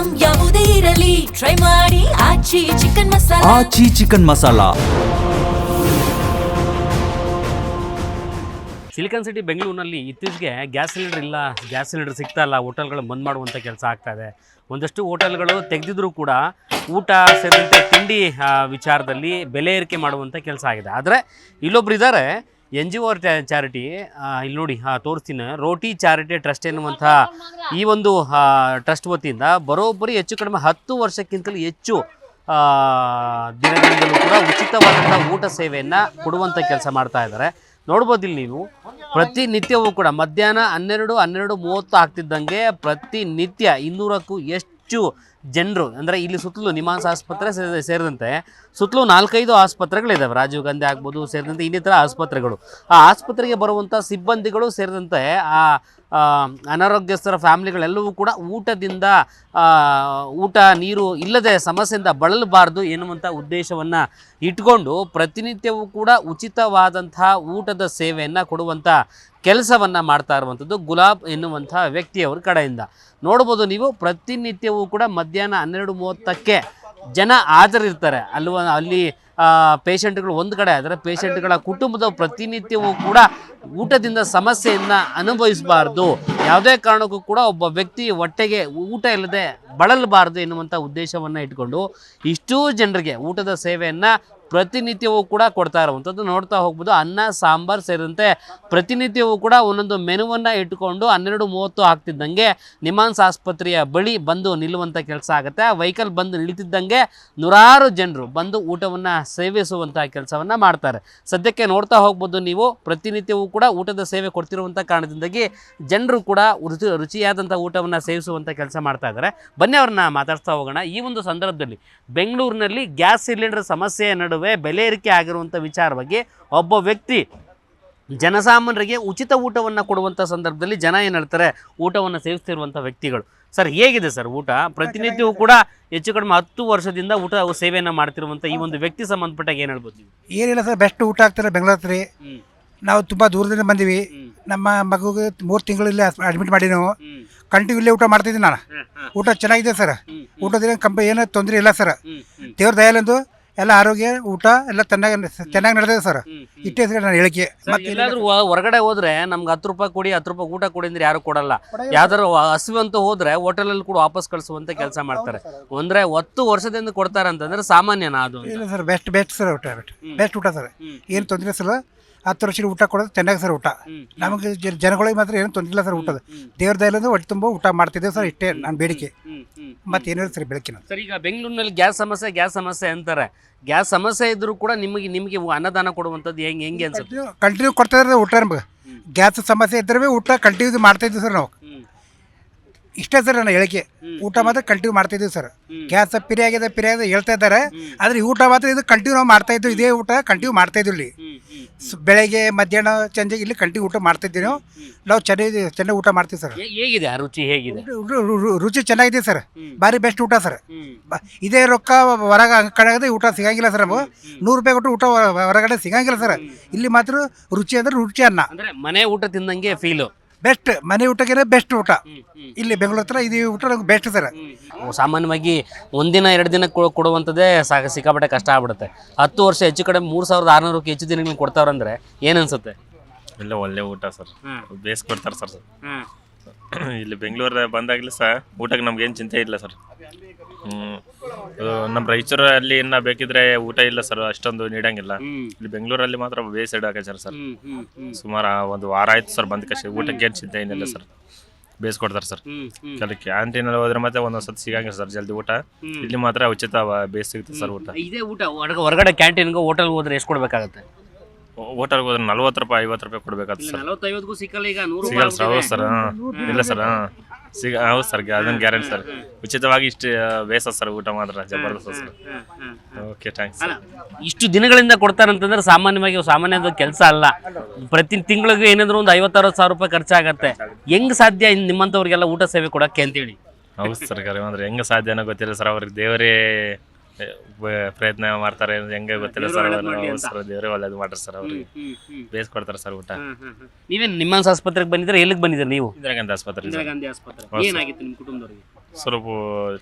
Item ಯಾವುದೇ ಇರಲಿ try ಮಾಡಿ ಆಚಿ ಚಿಕನ್ ಮಸಾಲಾ. ಆಚಿ ಚಿಕನ್ ಮಸಾಲಾ. ಸಿಲಿಕಾನ್ ಸಿಟಿ ಬೆಂಗಳೂರಿನಲ್ಲಿ ಇತ್ತೀಚೆಗೆ ಗ್ಯಾಸ್ ಸಿಲಿಂಡರ್ ಸಿಗ್ತಾ ಇಲ್ಲ, ಹೋಟೆಲ್ಗಳು ಬಂದ್ ಮಾಡುವಂಥ ಕೆಲಸ ಆಗ್ತಾ ಇದೆ. ಒಂದಷ್ಟು ಹೋಟೆಲ್ಗಳು ತೆಗೆದಿದ್ರೂ ಕೂಡ ಊಟ ಸೇರಿದಂತೆ ತಿಂಡಿ ವಿಚಾರದಲ್ಲಿ ಬೆಲೆ ಏರಿಕೆ ಮಾಡುವಂಥ ಕೆಲಸ ಆಗಿದೆ. ಆದರೆ ಇಲ್ಲೊಬ್ರು ಇದ್ದಾರೆ, NGO ಚಾರಿಟಿ, ಇಲ್ಲಿ ನೋಡಿ ತೋರಿಸ್ತೀನಿ, ರೋಟಿ ಚಾರಿಟಿ ಟ್ರಸ್ಟ್ ಎನ್ನುವಂಥ ಈ ಒಂದು ಟ್ರಸ್ಟ್ ವತಿಯಿಂದ ಬರೋಬ್ಬರಿ ಹೆಚ್ಚು ಕಡಿಮೆ 10 ವರ್ಷಕ್ಕಿಂತಲೂ ಹೆಚ್ಚು ದಿನದಿಂದಲೂ ಕೂಡ ಉಚಿತವಾದಂಥ ಊಟ ಸೇವೆಯನ್ನು ಕೊಡುವಂಥ ಕೆಲಸ ಮಾಡ್ತಾ ಇದ್ದಾರೆ. ನೋಡ್ಬೋದು ಇಲ್ಲಿ ನೀವು ಪ್ರತಿನಿತ್ಯವೂ ಕೂಡ ಮಧ್ಯಾಹ್ನ 12:30 ಆಗ್ತಿದ್ದಂಗೆ ಪ್ರತಿನಿತ್ಯ 200ಕ್ಕೂ ಹೆಚ್ಚು ಜನರು, ಅಂದರೆ ಇಲ್ಲಿ ಸುತ್ತಲೂ ನಿಮಾನ್ಸ್ ಆಸ್ಪತ್ರೆ ಸೇರಿದಂತೆ ಸುತ್ತಲೂ 4-5 ಆಸ್ಪತ್ರೆಗಳಿದ್ದಾವೆ, ರಾಜೀವ್ ಗಾಂಧಿ ಆಗ್ಬೋದು ಸೇರಿದಂತೆ ಇನ್ನಿತರ ಆಸ್ಪತ್ರೆಗಳು. ಆ ಆಸ್ಪತ್ರೆಗೆ ಬರುವಂಥ ಸಿಬ್ಬಂದಿಗಳು ಸೇರಿದಂತೆ ಆ ಅನಾರೋಗ್ಯಸ್ಥರ ಫ್ಯಾಮಿಲಿಗಳೆಲ್ಲವೂ ಕೂಡ ಊಟದಿಂದ ಊಟ ನೀರು ಇಲ್ಲದೆ ಸಮಸ್ಯೆಯಿಂದ ಬಳಲಬಾರ್ದು ಎನ್ನುವಂಥ ಉದ್ದೇಶವನ್ನು ಇಟ್ಕೊಂಡು ಪ್ರತಿನಿತ್ಯವೂ ಕೂಡ ಉಚಿತವಾದಂತಹ ಊಟದ ಸೇವೆಯನ್ನು ಕೊಡುವಂಥ ಕೆಲಸವನ್ನು ಮಾಡ್ತಾ ಇರುವಂಥದ್ದು ಗುಲಾಬ್ ಎನ್ನುವಂಥ ವ್ಯಕ್ತಿಯವ್ರ ಕಡೆಯಿಂದ. ನೋಡ್ಬೋದು ನೀವು ಪ್ರತಿನಿತ್ಯವೂ ಕೂಡ ಮಧ್ಯಾಹ್ನ 12:30ಕ್ಕೆ ಜನ ಹಾಜರಿರ್ತಾರೆ. ಅಲ್ಲಿ ಪೇಷಂಟ್ಗಳು ಒಂದು ಕಡೆ ಆದರೆ ಪೇಷಂಟ್ಗಳ ಕುಟುಂಬದ ಪ್ರತಿನಿತ್ಯವೂ ಕೂಡ ಊಟದಿಂದ ಸಮಸ್ಯೆಯನ್ನು ಅನುಭವಿಸಬಾರ್ದು, ಯಾವುದೇ ಕಾರಣಕ್ಕೂ ಕೂಡ ಒಬ್ಬ ವ್ಯಕ್ತಿ ಹೊಟ್ಟೆಗೆ ಊಟ ಇಲ್ಲದೆ ಬಳಲಬಾರ್ದು ಎನ್ನುವಂಥ ಉದ್ದೇಶವನ್ನು ಇಟ್ಕೊಂಡು ಇಷ್ಟೂ ಜನರಿಗೆ ಊಟದ ಸೇವೆಯನ್ನು ಪ್ರತಿನಿತ್ಯವೂ ಕೂಡ ಕೊಡ್ತಾ ಇರುವಂಥದ್ದು ನೋಡ್ತಾ ಹೋಗ್ಬೋದು. ಅನ್ನ ಸಾಂಬಾರು ಸೇರಿದಂತೆ ಪ್ರತಿನಿತ್ಯವೂ ಕೂಡ ಒಂದೊಂದು ಮೆನುವನ್ನು ಇಟ್ಟುಕೊಂಡು 12:30 ಆಗ್ತಿದ್ದಂಗೆ ನಿಮಾನ್ಸ್ ಆಸ್ಪತ್ರೆಯ ಬಳಿ ಬಂದು ನಿಲ್ಲುವಂಥ ಕೆಲಸ ಆಗುತ್ತೆ. ಆ ವೆಹಿಕಲ್ ಬಂದು ನಿಲ್ತಿದ್ದಂಗೆ ನೂರಾರು ಜನರು ಬಂದು ಊಟವನ್ನು ಸೇವಿಸುವಂಥ ಕೆಲಸವನ್ನು ಮಾಡ್ತಾರೆ. ಸದ್ಯಕ್ಕೆ ನೋಡ್ತಾ ಹೋಗ್ಬೋದು ನೀವು, ಪ್ರತಿನಿತ್ಯವೂ ಕೂಡ ಊಟದ ಸೇವೆ ಕೊಡ್ತಿರುವಂಥ ಕಾರಣದಿಂದಾಗಿ ಜನರು ಕೂಡ ರುಚಿಯಾದಂಥ ಊಟವನ್ನು ಸೇವಿಸುವಂಥ ಕೆಲಸ ಮಾಡ್ತಾ ಇದ್ದಾರೆ. ಬನ್ನಿ ಅವ್ರನ್ನ ಮಾತಾಡ್ತಾ ಹೋಗೋಣ. ಈ ಒಂದು ಸಂದರ್ಭದಲ್ಲಿ ಬೆಂಗಳೂರಿನಲ್ಲಿ ಗ್ಯಾಸ್ ಸಿಲಿಂಡರ್ ಸಮಸ್ಯೆಯ ನಡುವೆ ಬೆಲೆ ಏರಿಕೆ ಆಗಿರುವಂಥ ವಿಚಾರ ಬಗ್ಗೆ ಒಬ್ಬ ವ್ಯಕ್ತಿ ಜನಸಾಮಾನ್ಯರಿಗೆ ಉಚಿತ ಊಟವನ್ನು ಕೊಡುವಂಥ ಸಂದರ್ಭದಲ್ಲಿ ಜನ ಏನು ಹೇಳ್ತಾರೆ, ಊಟವನ್ನು ಸೇವಿಸ್ತಿರುವಂಥ ವ್ಯಕ್ತಿಗಳು. ಸರ್, ಹೇಗಿದೆ ಸರ್ ಊಟ? ಪ್ರತಿನಿತ್ಯವೂ ಕೂಡ ಹೆಚ್ಚು ಕಡಿಮೆ 10 ವರ್ಷದಿಂದ ಊಟ ಸೇವೆಯನ್ನು ಮಾಡ್ತಿರುವಂಥ ಈ ಒಂದು ವ್ಯಕ್ತಿ ಸಂಬಂಧಪಟ್ಟಾಗ ಏನು ಹೇಳ್ಬೋದು ನೀವು? ಏನಿಲ್ಲ ಸರ್, ಬೆಸ್ಟ್ ಊಟ ಆಗ್ತಾರೆ ಬೆಂಗಳೂರು. ನಾವು ತುಂಬ ದೂರದಿಂದ ಬಂದೀವಿ. ನಮ್ಮ ಮಗುಗೆ 3 ತಿಂಗಳಲ್ಲಿ ಅಡ್ಮಿಟ್ ಮಾಡಿ ನಾವು ಕಂಟಿನ್ಯೂ ಇಲ್ಲೇ ಊಟ ಮಾಡ್ತಿದ್ದೀನಿ. ನಾನು ಊಟ ಚೆನ್ನಾಗಿದೆ ಸರ್, ಊಟದಿಂದ ಏನೋ ತೊಂದರೆ ಇಲ್ಲ ಸರ್. ದೇವ್ರ ದಯಾಲಂದು ಎಲ್ಲ ಆರೋಗ್ಯ ಊಟ ಎಲ್ಲ ಚೆನ್ನಾಗಿ ನಡೆದಿದೆ ಸರ್. ಇಷ್ಟೇ ಸರ್ ನಾನು ಹೇಳಿಕೆ. ಮತ್ತೆ ಎಲ್ಲಾದ್ರೂ ಹೊರಗಡೆ ಹೋದ್ರೆ ನಮ್ಗೆ 10 ರೂಪಾಯಿ ಕೊಡಿ, 10 ರೂಪಾಯಿ ಊಟ ಕೊಡಿ ಅಂದ್ರೆ ಯಾರು ಕೊಡಲ್ಲ. ಯಾವ್ದಾರು ಹಸಿವಂತ ಹೋದ್ರೆ ಹೋಟೆಲಲ್ಲಿ ಕೂಡ ವಾಪಸ್ ಕಳಿಸುವಂತ ಕೆಲಸ ಮಾಡ್ತಾರೆ. ಅಂದ್ರೆ 10 ವರ್ಷದಿಂದ ಕೊಡ್ತಾರೆ ಅಂತಂದ್ರೆ ಸಾಮಾನ್ಯನಾ ಅದು? ಇಲ್ಲ ಸರ್, ಬೆಸ್ಟ್ ಸರ್ ಊಟ, ಬೆಸ್ಟ್ ಊಟ ಸರ್. ಏನು ತೊಂದರೆ ಸರ್, 10 ವರ್ಷದ ಊಟ ಕೊಡೋದು ಚೆನ್ನಾಗಿ ಸರ್ ಊಟ. ನಮಗೆ ಜನಗಳಿಗೆ ಮಾತ್ರ ಏನು ತೊಂದರೆ ಇಲ್ಲ ಸರ್ ಊಟದ. ದೇವ್ರ ದಯದಿಂದ ಹೊಟ್ಟೆ ತುಂಬ ಊಟ ಮಾಡ್ತಿದ್ದೇವೆ ಸರ್. ಇಷ್ಟೇ ನನ್ನ ಬೇಡಿಕೆ, ಮತ್ತೇನಿಲ್ಲ ಸರ್ ಬೆಳಕಿನ. ಸರ್, ಈಗ ಬೆಂಗಳೂರಿನಲ್ಲಿ ಗ್ಯಾಸ್ ಸಮಸ್ಯೆ ಅಂತಾರೆ. ಗ್ಯಾಸ್ ಸಮಸ್ಯೆ ಇದ್ರೂ ಕೂಡ ನಿಮಗೆ ಅನ್ನದಾನ ಕೊಡುವಂಥದ್ದು ಹೆಂಗೆ ಅನ್ಸುತ್ತೆ? ಕಂಟಿನ್ಯೂ ಕೊಡ್ತಾ ಇದ್ದಾರೆ ಊಟ. ನಮ್ಗೆ ಗ್ಯಾಸ್ ಸಮಸ್ಯೆ ಇದ್ದರೆ ಊಟ ಕಂಟಿನ್ಯೂ ಮಾಡ್ತಾ ಇದ್ದೀವಿ ಸರ್ ನಾವು. ಇಷ್ಟೇ ಸರ್ ನನ್ನ ಹೇಳಿಕೆ. ಊಟ ಮಾತ್ರ ಕಂಟಿನ್ಯೂ ಮಾಡ್ತಾ ಇದ್ದೀವಿ ಸರ್. ಗ್ಯಾಸ್ ಪಿರಿ ಆಗಿದೆ ಹೇಳ್ತಾ ಇದ್ದಾರೆ, ಆದರೆ ಊಟ ಮಾತ್ರ ಇದು ಕಂಟಿನ್ಯೂ ನಾವು ಮಾಡ್ತಾ ಇದ್ದೀವಿ. ಇದೇ ಊಟ ಕಂಟಿನ್ಯೂ ಮಾಡ್ತಾ ಇದ್ದೀವಿ. ಇಲ್ಲಿ ಬೆಳಗ್ಗೆ ಮಧ್ಯಾಹ್ನ ಸಂಜೆಗೆ ಇಲ್ಲಿ ಕಂಟಿನ್ಯೂ ಊಟ ಮಾಡ್ತಾ ಇದ್ದೀವಿ. ನಾವು ಚೆನ್ನಾಗಿ ಊಟ ಮಾಡ್ತೀವಿ ಸರ್. ಹೇಗಿದೆ ರುಚಿ? ಹೇಗಿದೆ ರುಚಿ? ಚೆನ್ನಾಗಿದೆ ಸರ್, ಭಾರಿ ಬೆಸ್ಟ್ ಊಟ ಸರ್. ಇದೇ ರೊಕ್ಕ ಹೊರಗೆ ಕಡೆ ಊಟ ಸಿಗಂಗಿಲ್ಲ ಸರ್. ನಮಗೆ 100 ರೂಪಾಯಿ ಕೊಟ್ಟು ಊಟ ಹೊರಗಡೆ ಸಿಗಂಗಿಲ್ಲ ಸರ್. ಇಲ್ಲಿ ಮಾತ್ರ ರುಚಿ ಅಂದ್ರೆ ರುಚಿ ಅನ್ನ, ಅಂದ್ರೆ ಮನೆ ಊಟ ತಿಂದಂಗೆ ಫೀಲು. ಬೆಸ್ಟ್ ಮನೆ ಊಟಕ್ಕೆ ಬೆಸ್ಟ್ ಊಟ ಇಲ್ಲಿ ಬೆಂಗಳೂರು ಹತ್ರ. ಇದು ಊಟ ನಮ್ಗೆ ಬೆಸ್ಟ್ ಸರ್. ಸಾಮಾನ್ಯವಾಗಿ 1 ದಿನ 2 ದಿನ ಕೊಡುವಂಥದ್ದೇ ಸಿಕ್ಕಾಪಟ್ಟೆ ಕಷ್ಟ ಆಗ್ಬಿಡುತ್ತೆ. 10 ವರ್ಷ ಹೆಚ್ಚು ಕಡೆ 3600ಕ್ಕೆ ಹೆಚ್ಚು ದಿನಗಳು ಕೊಡ್ತಾರಂದ್ರೆ ಏನನ್ಸುತ್ತೆ? ಇಲ್ಲ, ಒಳ್ಳೆ ಊಟ ಸರ್, ಬೇಯಿಸ್ಕೊಡ್ತಾರೆ ಸರ್. ಇಲ್ಲಿ ಬೆಂಗಳೂರು ಬಂದಾಗಲೇ ಸರ್ ಊಟಕ್ಕೆ ನಮ್ಗೇನು ಚಿಂತೆ ಇಲ್ಲ ಸರ್. ನಮ್ಮ ರಾಯಚೂರಲ್ಲಿ ಇನ್ನ ಬೇಕಿದ್ರೆ ಊಟ ಇಲ್ಲ ಸರ್, ಅಷ್ಟೊಂದು ನೀಡಂಗಿಲ್ಲ. ಇಲ್ಲಿ ಬೆಂಗಳೂರಲ್ಲಿ ಮಾತ್ರ ಬೇಯಿಸಿ ಹಾಕಿದ್ದಾರೆ ಸರ್. ಸುಮಾರು 1 ವಾರ ಆಯ್ತು ಸರ್ ಬಂದ ಕಷ್ಟ. ಊಟಕ್ಕೆ ಏನು ಚಿಂತೆ ಏನಿಲ್ಲ ಸರ್, ಬೇಯಿಸ್ಕೊಡ್ತಾರೆ ಸರ್. ಕೆಲ ಕ್ಯಾಂಟೀನಲ್ಲಿ ಹೋದ್ರೆ ಮತ್ತೆ ಒಂದೊಂದ್ಸತಿ ಸಿಗಂಗಿಲ್ಲ ಸರ್ ಜಲ್ದಿ ಊಟ. ಇಲ್ಲಿ ಮಾತ್ರ ಉಚಿತ ಬೇಯಿಸಿ ಸಿಗುತ್ತೆ ಸರ್ ಊಟ. ಇದೇ ಊಟ ಹೊರಗಡೆ ಕ್ಯಾಂಟೀನ್ಗೆ ಹೋಟೆಲ್ಗೆ ಹೋದ್ರೆ ಎಷ್ಟು ಕೊಡ್ಬೇಕಾಗತ್ತೆ? ಹೋಟೆಲ್ಗೆ ಹೋದ್ರೆ 40 ರೂಪಾಯಿ 50 ರೂಪಾಯಿ ಕೊಡ್ಬೇಕಾಗ್ತದೆ ಸರ್. 40-50ಗೂ ಸಿಕ್ಕಲ್ಲ, ಈಗ 100 ಸಿಗಲ್ಲ ಸರ್. ಹೌದು ಸರ್, ಇಲ್ಲ ಸರ್, ಹೌದು ಸರ್, ಅದನ್ನ ಗ್ಯಾರಂಟಿ ಸರ್. ಉಚಿತವಾಗಿ ಇಷ್ಟು ಬೇಸ ಸರ್ ಊಟ ಮಾತ್ರ ಜಬರ್ದಸ್ತ್ ಸರ್. Okay, thanks. ಇಷ್ಟು ದಿನಗಳಿಂದ ಕೊಡ್ತಾರಂತಂದ್ರೆ ಸಾಮಾನ್ಯದ ಕೆಲಸ ಅಲ್ಲ. ಪ್ರತಿ ತಿಂಗಳಿಗೆ ಏನಾದ್ರು ಒಂದು 50-60 ಸಾವಿರ ರೂಪಾಯಿ ಖರ್ಚಾಗತ್ತೆ. ಹೆಂಗ್ ಸಾಧ್ಯ ನಿಮ್ಮಂಥವ್ರಿಗೆಲ್ಲ ಊಟ ಸೇವೆ ಕೊಡಕ್ಕೆ ಅಂತೇಳಿ? ಹೌದು ಸರ್, ಅಂದ್ರೆ ಹೆಂಗ ಸಾಧ್ಯನೋ ಗೊತ್ತಿಲ್ಲ ಸರ್. ಅವ್ರಿಗೆ ದೇವರೇ ಪ್ರಯತ್ನ ಮಾಡ್ತಾರೆ, ಹೆಂಗೆ ಗೊತ್ತಿಲ್ಲ ಸರ್. ದೇವರೇ ಒಳ್ಳೇದು ಮಾಡ್ರಿ ಸರ್. ಅವ್ರಿಗೆ ಬೇಯಿಸ್ಕೊಡ್ತಾರೆ ಸರ್ ಊಟ. ನೀವೇನು ನಿಮ್ಮಾನ್ಸ್ ಆಸ್ಪತ್ರೆಗೆ ಬಂದಿದ್ರೆ ಎಲ್ಲಿಗೆ ಬಂದಿದ್ದೀರಿ ನೀವು? ಇಂದಿರಾ ಗಾಂಧಿ ಆಸ್ಪತ್ರೆ. ಏನಾಗಿತ್ತು ನಿಮ್ಮ ಕುಟುಂಬದವ್ರಿಗೆ? ಸ್ವಲ್ಪ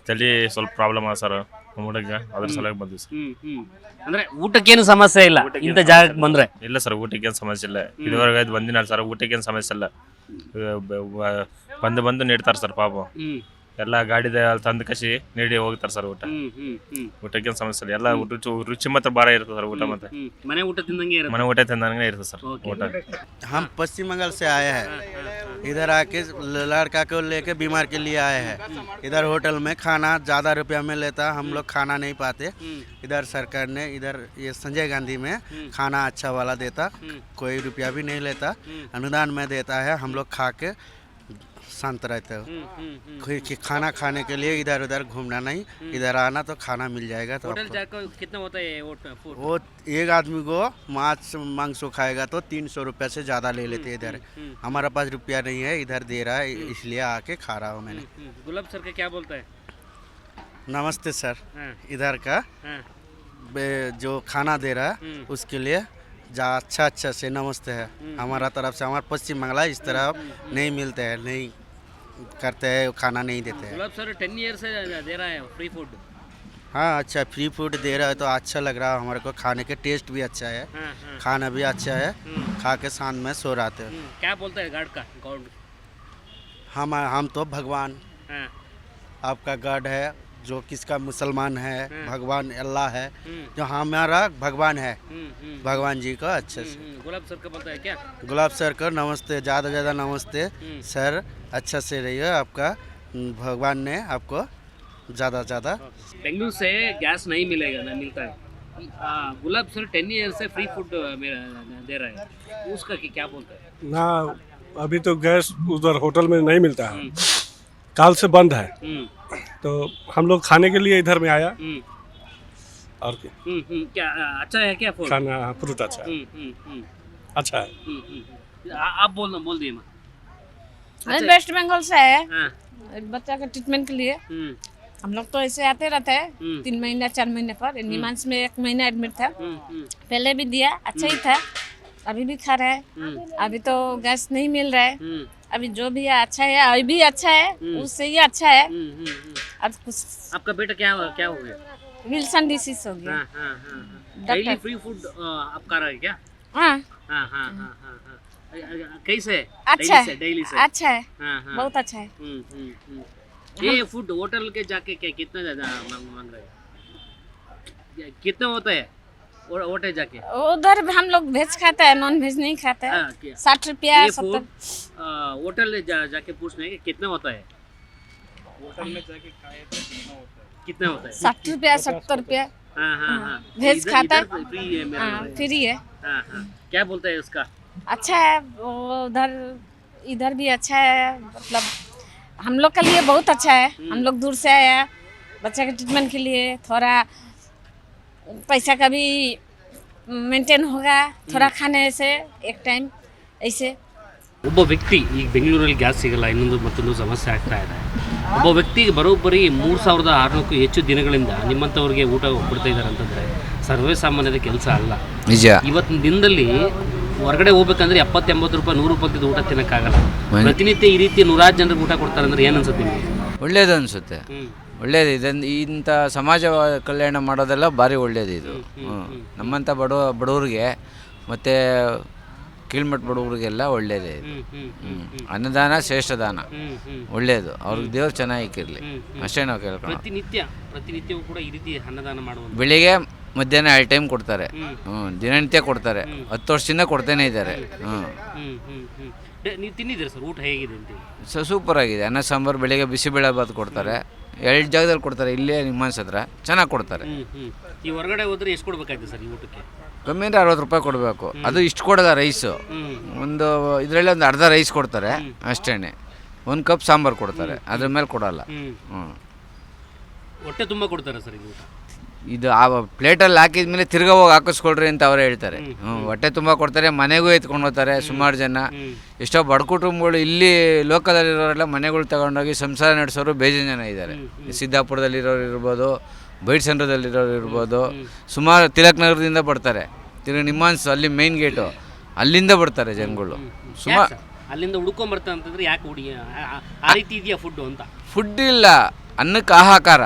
ತಲೆ ಸ್ವಲ್ಪ ಪ್ರಾಬ್ಲಮ್ ಅದ ಸರ್ ನಮ್ಮ ಹುಡುಗ ಅದ್ರ ಸಲುವಾಗಿ ಬಂದ್ವಿ ಸರ್. ಅಂದ್ರೆ ಊಟಕ್ಕೇನು ಸಮಸ್ಯೆ ಇಲ್ಲ ಇಂಥ ಜಾಗಕ್ಕೆ ಬಂದ್ರೆ? ಇಲ್ಲ ಸರ್, ಊಟಕ್ಕೇನು ಸಮಸ್ಯೆ ಇಲ್ಲ. ಇದುವರೆಗೆ ಇದು ಬಂದಿನ ಸರ್, ಊಟಕ್ಕೇನು ಸಮಸ್ಯೆ ಇಲ್ಲ. ಬಂದು ನೀಡ್ತಾರೆ ಸರ್ ಪಾಪ. ಎಲ್ಲ ಗಾಡಿದ ತಂದು ಕಸಿ ನೀಡಿ ಹೋಗ್ತಾರೆ ಸರ್. ಊಟಕ್ಕೇನು ಸಮಸ್ಯೆ ಇಲ್ಲ. ಎಲ್ಲ ರುಚಿ ಮಾತ್ರ ಭಾಳ ಇರ್ತದೆ ಸರ್. ಊಟ ಮತ್ತೆ ಮನೆ ಊಟ ತಿಂದಂಗೆ ಇರುತ್ತೆ. ಮನೆ ಊಟ ತಿಂದಂಗೆ ಇರ್ತದೆ ಸರ್ ಊಟ. हम पश्चिम बंगाल से आए हैं, इधर आके लड़का को लेके बीमार के लिए आए हैं। इधर होटल में खाना ज़्यादा रुपया में लेता, हम लोग खाना नहीं पाते। इधर सरकार ने इधर ये संजय गांधी में खाना अच्छा वाला देता, कोई रुपया भी नहीं लेता, अनुदान में देता है। हम लोग खा के शांत रहते हो। खाना खाने के लिए इधर उधर घूमना नहीं, इधर आना तो खाना मिल जाएगा। तो होटल जाकर कितना होता है फूड? वो एक आदमी को मांस खाएगा तो 300 रुपया से ज़्यादा ले लेते इधर। हमारा पास रुपया नहीं है, इधर दे रहा है, इसलिए आके खा रहा हूँ मैंने। गुलाब सर का क्या बोलता है? नमस्ते सर, इधर का जो खाना दे रहा है उसके लिए अच्छा से नमस्ते है हमारा तरफ से। हमारा पश्चिम बंगाल इस तरह नहीं मिलते हैं, नहीं करते हैं, खाना नहीं देते हैं। गुलाब सर 10 ईयर से दे रहा है फ्री फूड। हाँ अच्छा, फ्री फूड दे रहा है तो अच्छा लग रहा है हमारे को। खाने के टेस्ट भी अच्छा है, खाना भी अच्छा है, खा के शाम में सो रहते हैं। क्या बोलता है गार्ड का? हम तो भगवान आपका गॉड है, जो किसका मुसलमान है, भगवान अल्लाह है, जो हमारा भगवान है, भगवान जी का अच्छे से। गुलाब सर का बोलता है क्या? गुलाब सर का नमस्ते, ज़्यादा नमस्ते सर, अच्छा से रहिए, आपका भगवान ने आपको ज़्यादा। बेंगलुरु से गैस नहीं मिलेगा ना, मिलता है। गुलाब सर 10 ईयर से फ्री फूड दे रहा है, उसका क्या बोलता है? ना अभी तो गैस उधर होटल में नहीं मिलता है, काल से बंद है। तो हम लोग खाने के लिए इधर में आया। और क्या अच्छा है क्या फूड? खाना फ्रूट अच्छा है, अच्छा है। आप बोल दिए माँ। मैं वेस्ट बंगाल से है, बच्चा के ट्रीटमेंट के लिए। हम लोग तो ऐसे आते रहते हैं 3 महीना 4 महीने पर। निमांस में 1 महीना एडमिट था, पहले भी दिया, अच्छा ही था, अभी भी खा रहे हैं। अभी तो गैस नहीं मिल रहा है, अभी जो भी है अच्छा है, अभी भी अच्छा है, उससे ही अच्छा है। अब कुछ आपका बेटा क्या हो गया? विल्सन डिसीज हो गया। डेली फ्री फूड आप कर रहे हैं क्या? हाँ कैसे? अच्छा है, डेली से अच्छा है, बहुत अच्छा है। ये फूड होटल के जाके कितना ज्यादा मांग रहे हैं? कितना होता है होटल जाके? उधर हम लोग वेज खाता है, नॉन वेज नहीं खाता है। 60 रुपया 70। होटल जाके पूछना है कि कितना होता है? होटल में जाके खाए तो कितना होता है? 60 रुपया 70 रुपया। वेज खाता है, फ्री है। क्या बोलता है उसका? अच्छा है, उधर इधर भी अच्छा है, मतलब हम लोग के लिए बहुत अच्छा है। हम लोग दूर से आया, बच्चा के ट्रीटमेंट के लिए थोड़ा पैसा का भी मेंटेन होगा, थोड़ा खाने से एक टाइम ऐसे। ಒಬ್ಬ ವ್ಯಕ್ತಿ ಈಗ ಬೆಂಗಳೂರಲ್ಲಿ ಗ್ಯಾಸ್ ಸಿಗಲ್ಲ, ಮತ್ತೊಂದು ಸಮಸ್ಯೆ ಆಗ್ತಾ ಇದೆ. ಒಬ್ಬ ವ್ಯಕ್ತಿಗೆ ಬರೋಬ್ಬರಿ 3600ಕ್ಕೂ ಹೆಚ್ಚು ದಿನಗಳಿಂದ ನಿಮ್ಮಂಥವ್ರಿಗೆ ಊಟ ಕೊಡ್ತಾ ಇದ್ದಾರೆ ಅಂತಂದರೆ ಸರ್ವೇ ಸಾಮಾನ್ಯದ ಕೆಲಸ ಅಲ್ಲ. ನಿಜ. ಇವತ್ತಿನ ದಿನದಲ್ಲಿ ಹೊರಗಡೆ ಹೋಗ್ಬೇಕಂದ್ರೆ 70-80 ರೂಪಾಯಿ 100 ರೂಪಾಯಿ ಊಟ ತಿನ್ನೋಕ್ಕಾಗಲ್ಲ. ಪ್ರತಿನಿತ್ಯ ಈ ರೀತಿ 100 ಜನರಿಗೆ ಊಟ ಕೊಡ್ತಾರೆ ಅಂದರೆ ಏನು ಅನ್ಸುತ್ತೆ ನಿಮಗೆ? ಒಳ್ಳೇದು ಅನಿಸುತ್ತೆ, ಒಳ್ಳೇದು. ಇಂಥ ಸಮಾಜ ಕಲ್ಯಾಣ ಮಾಡೋದೆಲ್ಲ ಭಾರಿ ಒಳ್ಳೇದು ಇದು. ನಮ್ಮಂಥ ಬಡವರಿಗೆ ಮತ್ತು ಕೀಳ್ಮಟ್ಟ ಬಡವರಿಗೆಲ್ಲ ಒಳ್ಳೇದೇ ಇದು. ಅನ್ನದಾನ ಶ್ರೇಷ್ಠ ದಾನ, ಒಳ್ಳೇದು. ಅವ್ರಿಗೆ ದೇವ್ರು ಚೆನ್ನಾಗಿರಲಿ ಅಷ್ಟೇ ನಾವು ಕೇಳ್ಕೊಂಡು. ಪ್ರತಿನಿತ್ಯವೂ ಕೂಡ ಈ ರೀತಿ ಅನ್ನದಾನ ಮಾಡುವುದು. ಬೆಳಿಗ್ಗೆ ಮಧ್ಯಾಹ್ನ 2 ಟೈಮ್ ಕೊಡ್ತಾರೆ, ದಿನನಿತ್ಯ ಕೊಡ್ತಾರೆ, 10 ವರ್ಷದಿಂದ ಕೊಡ್ತಾನೆ ಇದ್ದಾರೆ. ನೀವು ತಿನ್ನಿದ್ದೀರಾ ಸರ್? ಊಟ ಹೇಗಿದೆ ಅಂತ? ಸೂಪರ್ ಆಗಿದೆ. ಅನ್ನ ಸಾಂಬಾರು, ಬೆಳಿಗ್ಗೆ ಬಿಸಿಬೇಳೆ ಬಾತ್ ಕೊಡ್ತಾರೆ, 2 ಜಾಗದಲ್ಲಿ ಕೊಡ್ತಾರೆ. ಇಲ್ಲೇ ನಿಮ್ಮನ್ಸ್ ಹತ್ರ ಚೆನ್ನಾಗಿ ಕೊಡ್ತಾರೆ. ಈ ಹೊರಗಡೆ ಹೋದ್ರೆ ಎಷ್ಟು ಕೊಡ್ಬೇಕಾಯ್ತು ಸರ್ ಈ ಊಟಕ್ಕೆ? ಕಮ್ಮಿ ಅಂದರೆ 60 ರೂಪಾಯಿ ಕೊಡಬೇಕು. ಅದು ಇಷ್ಟು ಕೊಡೋಲ್ಲ ರೈಸು, ಒಂದು ಇದರಲ್ಲಿ ಒಂದು ಅರ್ಧ ರೈಸ್ ಕೊಡ್ತಾರೆ ಅಷ್ಟೇ. 1 ಕಪ್ ಸಾಂಬಾರು ಕೊಡ್ತಾರೆ, ಅದ್ರ ಮೇಲೆ ಕೊಡೋಲ್ಲ. ಹೊಟ್ಟೆ ತುಂಬ ಕೊಡ್ತಾರೆ ಸರ್ ಊಟ? ಇದು ಆ ಪ್ಲೇಟಲ್ಲಿ ಹಾಕಿದ್ಮೇಲೆ ತಿರ್ಗಾ ಹೋಗಿ ಹಾಕಿಸ್ಕೊಳ್ರಿ ಅಂತ ಅವರೇ ಹೇಳ್ತಾರೆ. ಹೊಟ್ಟೆ ತುಂಬ ಕೊಡ್ತಾರೆ, ಮನೆಗೂ ಎತ್ಕೊಂಡು ಹೋಗ್ತಾರೆ ಸುಮಾರು ಜನ. ಎಷ್ಟೋ ಬಡ ಕುಟುಂಬಗಳು ಇಲ್ಲಿ ಲೋಕದಲ್ಲಿರೋರೆಲ್ಲ ಮನೆಗಳು ತಗೊಂಡೋಗಿ ಸಂಸಾರ ನಡೆಸೋರು ಬೇಜಾರು ಜನ ಇದ್ದಾರೆ. ಸಿದ್ದಾಪುರದಲ್ಲಿರೋರು ಇರ್ಬೋದು, ಬೈಟ್ಸಂದ್ರದಲ್ಲಿರೋರು ಇರ್ಬೋದು, ಸುಮಾರು ತಿಲಕ್ ನಗರದಿಂದ ಬರ್ತಾರೆ. ತಿರುಗಿ ನಿಮ್ಮಾನ್ಸ್ ಅಲ್ಲಿ ಮೇನ್ ಗೇಟು, ಅಲ್ಲಿಂದ ಬರ್ತಾರೆ ಜನಗಳು ಸುಮಾರು. ಅಲ್ಲಿಂದ ಹುಡ್ಕೊಂಬರ್ತಾರೆ ಅಂತಂದ್ರೆ ಯಾಕೆ ಆ ರೀತಿ ಇದೆಯಾ ಫುಡ್ಡು ಅಂತ? ಫುಡ್ ಇಲ್ಲ, ಅನ್ನಕ್ಕೆ ಆಹಾಕಾರ.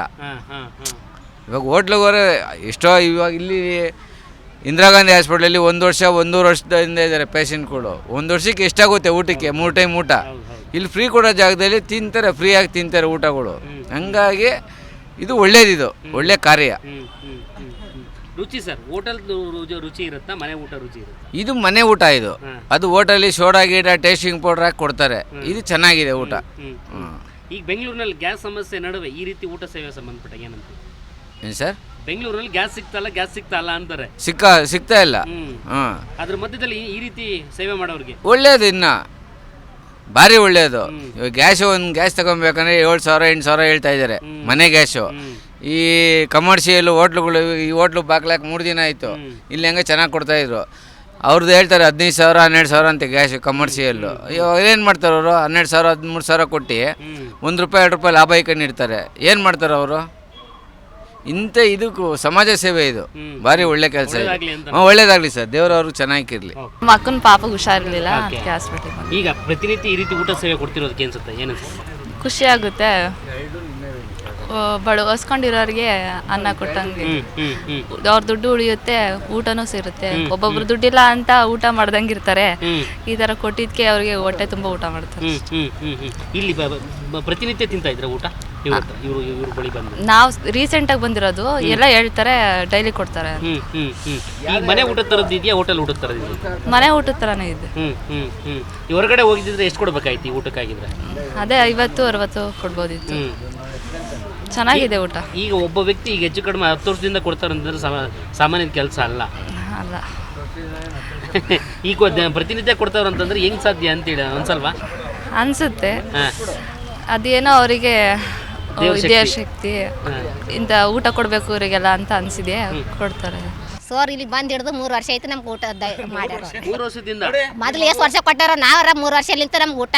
ಇವಾಗ ಹೋಟ್ಲಿಗೋರೆ ಎಷ್ಟೋ ಇವಾಗ ಇಲ್ಲಿ ಇಂದಿರಾ ಗಾಂಧಿ ಹಾಸ್ಪಿಟ್ಲಲ್ಲಿ 1 ವರ್ಷ 1.5 ವರ್ಷದಿಂದ ಇದ್ದಾರೆ ಪೇಷಂಟ್ಗಳು. 1 ವರ್ಷಕ್ಕೆ ಎಷ್ಟಾಗುತ್ತೆ ಊಟಕ್ಕೆ? 3 ಟೈಮ್ ಊಟ. ಇಲ್ಲಿ ಫ್ರೀ ಕೊಡೋ ಜಾಗದಲ್ಲಿ ತಿಂತಾರೆ, ಫ್ರೀಯಾಗಿ ತಿಂತಾರೆ ಊಟಗಳು. ಹಂಗಾಗಿ ಇದು ಒಳ್ಳೇದಿದು, ಒಳ್ಳೆ ಕಾರ್ಯ. ರುಚಿ ಸರ್, ಹೋಟೆಲ್ ರುಚಿ ಇರುತ್ತಾ, ಮನೆ ಊಟ ರುಚಿ ಇರುತ್ತಾ? ಇದು ಮನೆ ಊಟ ಇದು. ಅದು ಹೋಟೆಲ್ಲಿ ಸೋಡಾ ಗೀಡ ಟೇಸ್ಟಿಂಗ್ ಪೌಡರ್ ಹಾಕಿ ಕೊಡ್ತಾರೆ. ಇದು ಚೆನ್ನಾಗಿದೆ ಊಟ. ಈಗ ಬೆಂಗಳೂರಿನಲ್ಲಿ ಗ್ಯಾಸ್ ಸಮಸ್ಯೆ ನಡುವೆ ಈ ರೀತಿ ಊಟ ಸೇವೆ ಸಂಬಂಧಪಟ್ಟ ಏನಂತ? ಏನು ಸರ್? ಬೆಂಗಳೂರಲ್ಲಿ ಗ್ಯಾಸ್ ಸಿಗ್ತಾ ಇಲ್ಲ ಅಂತಾರೆ. ಸಿಗ್ತಾ ಇಲ್ಲ. ಅದ್ರ ಮಧ್ಯದಲ್ಲಿ ಈ ರೀತಿ ಸೇವೆ ಮಾಡೋರಿಗೆ ಒಳ್ಳೇದು, ಇನ್ನ ಭಾರಿ ಒಳ್ಳೇದು. ಇವಾಗ ಒಂದು ಗ್ಯಾಸ್ ತಗೊಬೇಕಂದ್ರೆ 7,000 8,000 ಹೇಳ್ತಾ ಇದ್ದಾರೆ ಮನೆ ಗ್ಯಾಸು. ಈ ಕಮರ್ಷಿಯಲ್ ಹೋಟ್ಲುಗಳು, ಈ ಹೋಟ್ಲು ಬಾಕ್ಲಾಕ್ 3 ದಿನ ಆಯಿತು. ಇಲ್ಲಿ ಹಂಗೆ ಚೆನ್ನಾಗಿ ಕೊಡ್ತಾಯಿದ್ರು. ಅವ್ರದ್ದು ಹೇಳ್ತಾರೆ 15,000 12,000 ಅಂತ ಗ್ಯಾಸ್ ಕಮರ್ಷಿಯಲ್ಲು. ಇವಾಗ ಏನು ಮಾಡ್ತಾರೆ ಅವರು? 12,000 13,000 ಕೊಟ್ಟು ₹1 2 ರೂಪಾಯಿ ಲಾಭ ಇಟ್ಕೊಂಡಿರ್ತಾರೆ. ಏನು ಮಾಡ್ತಾರೆ ಅವರು? ಇಂಥ ಇದಕ್ಕೂ ಸಮಾಜ ಸೇವೆ ಇದು ಭಾರಿ ಒಳ್ಳೆ ಕೆಲಸ. ಒಳ್ಳೇದಾಗಲಿ ಸರ್, ದೇವರವ್ರಿಗೆ ಚೆನ್ನಾಗಿರಲಿ. ಮಕ್ಕನ ಪಾಪಗೆ ಹುಷಾರಿರಲಿಲ್ಲ, ಅದಕ್ಕೆ ಹಾಸ್ಪಿಟಲ್. ಈಗ ಪ್ರತಿನಿತ್ಯ ಈ ರೀತಿ ಊಟ ಸೇವೆ ಕೊಡ್ತಿರೋದಕ್ಕೆ ಅನ್ಸುತ್ತೆ, ಏನನ್ಸುತ್ತೆ? ಖುಷಿ ಆಗುತ್ತೆ. ಹೊಸ್ಕೊಂಡಿರೋರಿಗೆ ಅನ್ನ ಕೊಟ್ಟಂಗೆ ಅವ್ರ ದುಡ್ಡು ಉಳಿಯುತ್ತೆ, ಊಟನೂ ಸೇರುತ್ತೆ. ಒಬ್ಬೊಬ್ರು ದುಡ್ಡಿಲ್ಲ ಅಂತ ಊಟ ಮಾಡ್ದಂಗೆ ಇರ್ತಾರೆ. ಈ ತರ ಕೊಟ್ಟಿದ್ಕೆ ಅವ್ರಿಗೆ ಹೊಟ್ಟೆ ತುಂಬ ಊಟ ಮಾಡ್ತಾರೆ. ಇಲ್ಲಿ ಪ್ರತಿನಿತ್ಯ ತಿಂತಾ ಇದ್ರೆ ಊಟ ಇವ್ರ ಬಳಿ ಬಂದು? ನಾವು ರೀಸೆಂಟಾಗಿ ಬಂದಿರೋದು, ಎಲ್ಲ ಹೇಳ್ತಾರೆ ಡೈಲಿ ಕೊಡ್ತಾರೆ. ಈ ಮನೆ ಊಟದ ಥರದ್ದು ಇದೆಯಾ, ಹೋಟೆಲ್ ಊಟದ ಥರದ್ದು ಇದೆಯಾ? ಮನೆ ಊಟದ ಥರನೇ ಇದೆ. ಹೊರಗಡೆ ಹೋಗಿದ್ರೆ ಎಷ್ಟು ಕೊಡ್ಬೇಕಾಯ್ತು ಈ ಊಟಕ್ಕಾಗಿದ್ರೆ? ಅದೇ 50-60 ಕೊಡ್ಬೋದಿತ್ತು. ಚೆನ್ನಾಗಿದೆ ಊಟ. ಈಗ ಒಬ್ಬ ವ್ಯಕ್ತಿ ಈಗ ಹೆಚ್ಚು ಕಡಿಮೆ 10 ವರ್ಷದಿಂದ ಕೊಡ್ತಾರೆ ಅಂತಂದ್ರೆ ಸಾಮಾನ್ಯ ಕೆಲಸ ಅಲ್ಲ. ಈಗ ಪ್ರತಿನಿತ್ಯ ಕೊಡ್ತಾವ್ರ ಅಂತಂದ್ರೆ ಹೆಂಗ್ ಸಾಧ್ಯ ಅಂತೇಳಿ ಅನ್ಸಲ್ವಾ? ಅನ್ಸುತ್ತೆ. ಅದೇನೋ ಅವರಿಗೆ ವಿದ್ಯಾಶಕ್ತಿ, ಇಂಥ ಊಟ ಕೊಡಬೇಕು ಇವರಿಗೆಲ್ಲ ಅಂತ ಅನ್ಸಿದೆ, ಕೊಡ್ತಾರೆ. ಸೋರ್ ಇಲ್ಲಿ ಬಂದು ಹಿಡಿದು 3 ವರ್ಷ ಆಯ್ತು ನಮ್ಗೆ ಊಟ ಮಾಡ್ಯಾರ. 3 ವರ್ಷದಿಂದ ಮೊದಲು ಎಷ್ಟು ವರ್ಷ ಕೊಟ್ಟಾರ? ನಾವರ 3 ವರ್ಷಲಿಂತ ನಮ್ಗೆ ಊಟ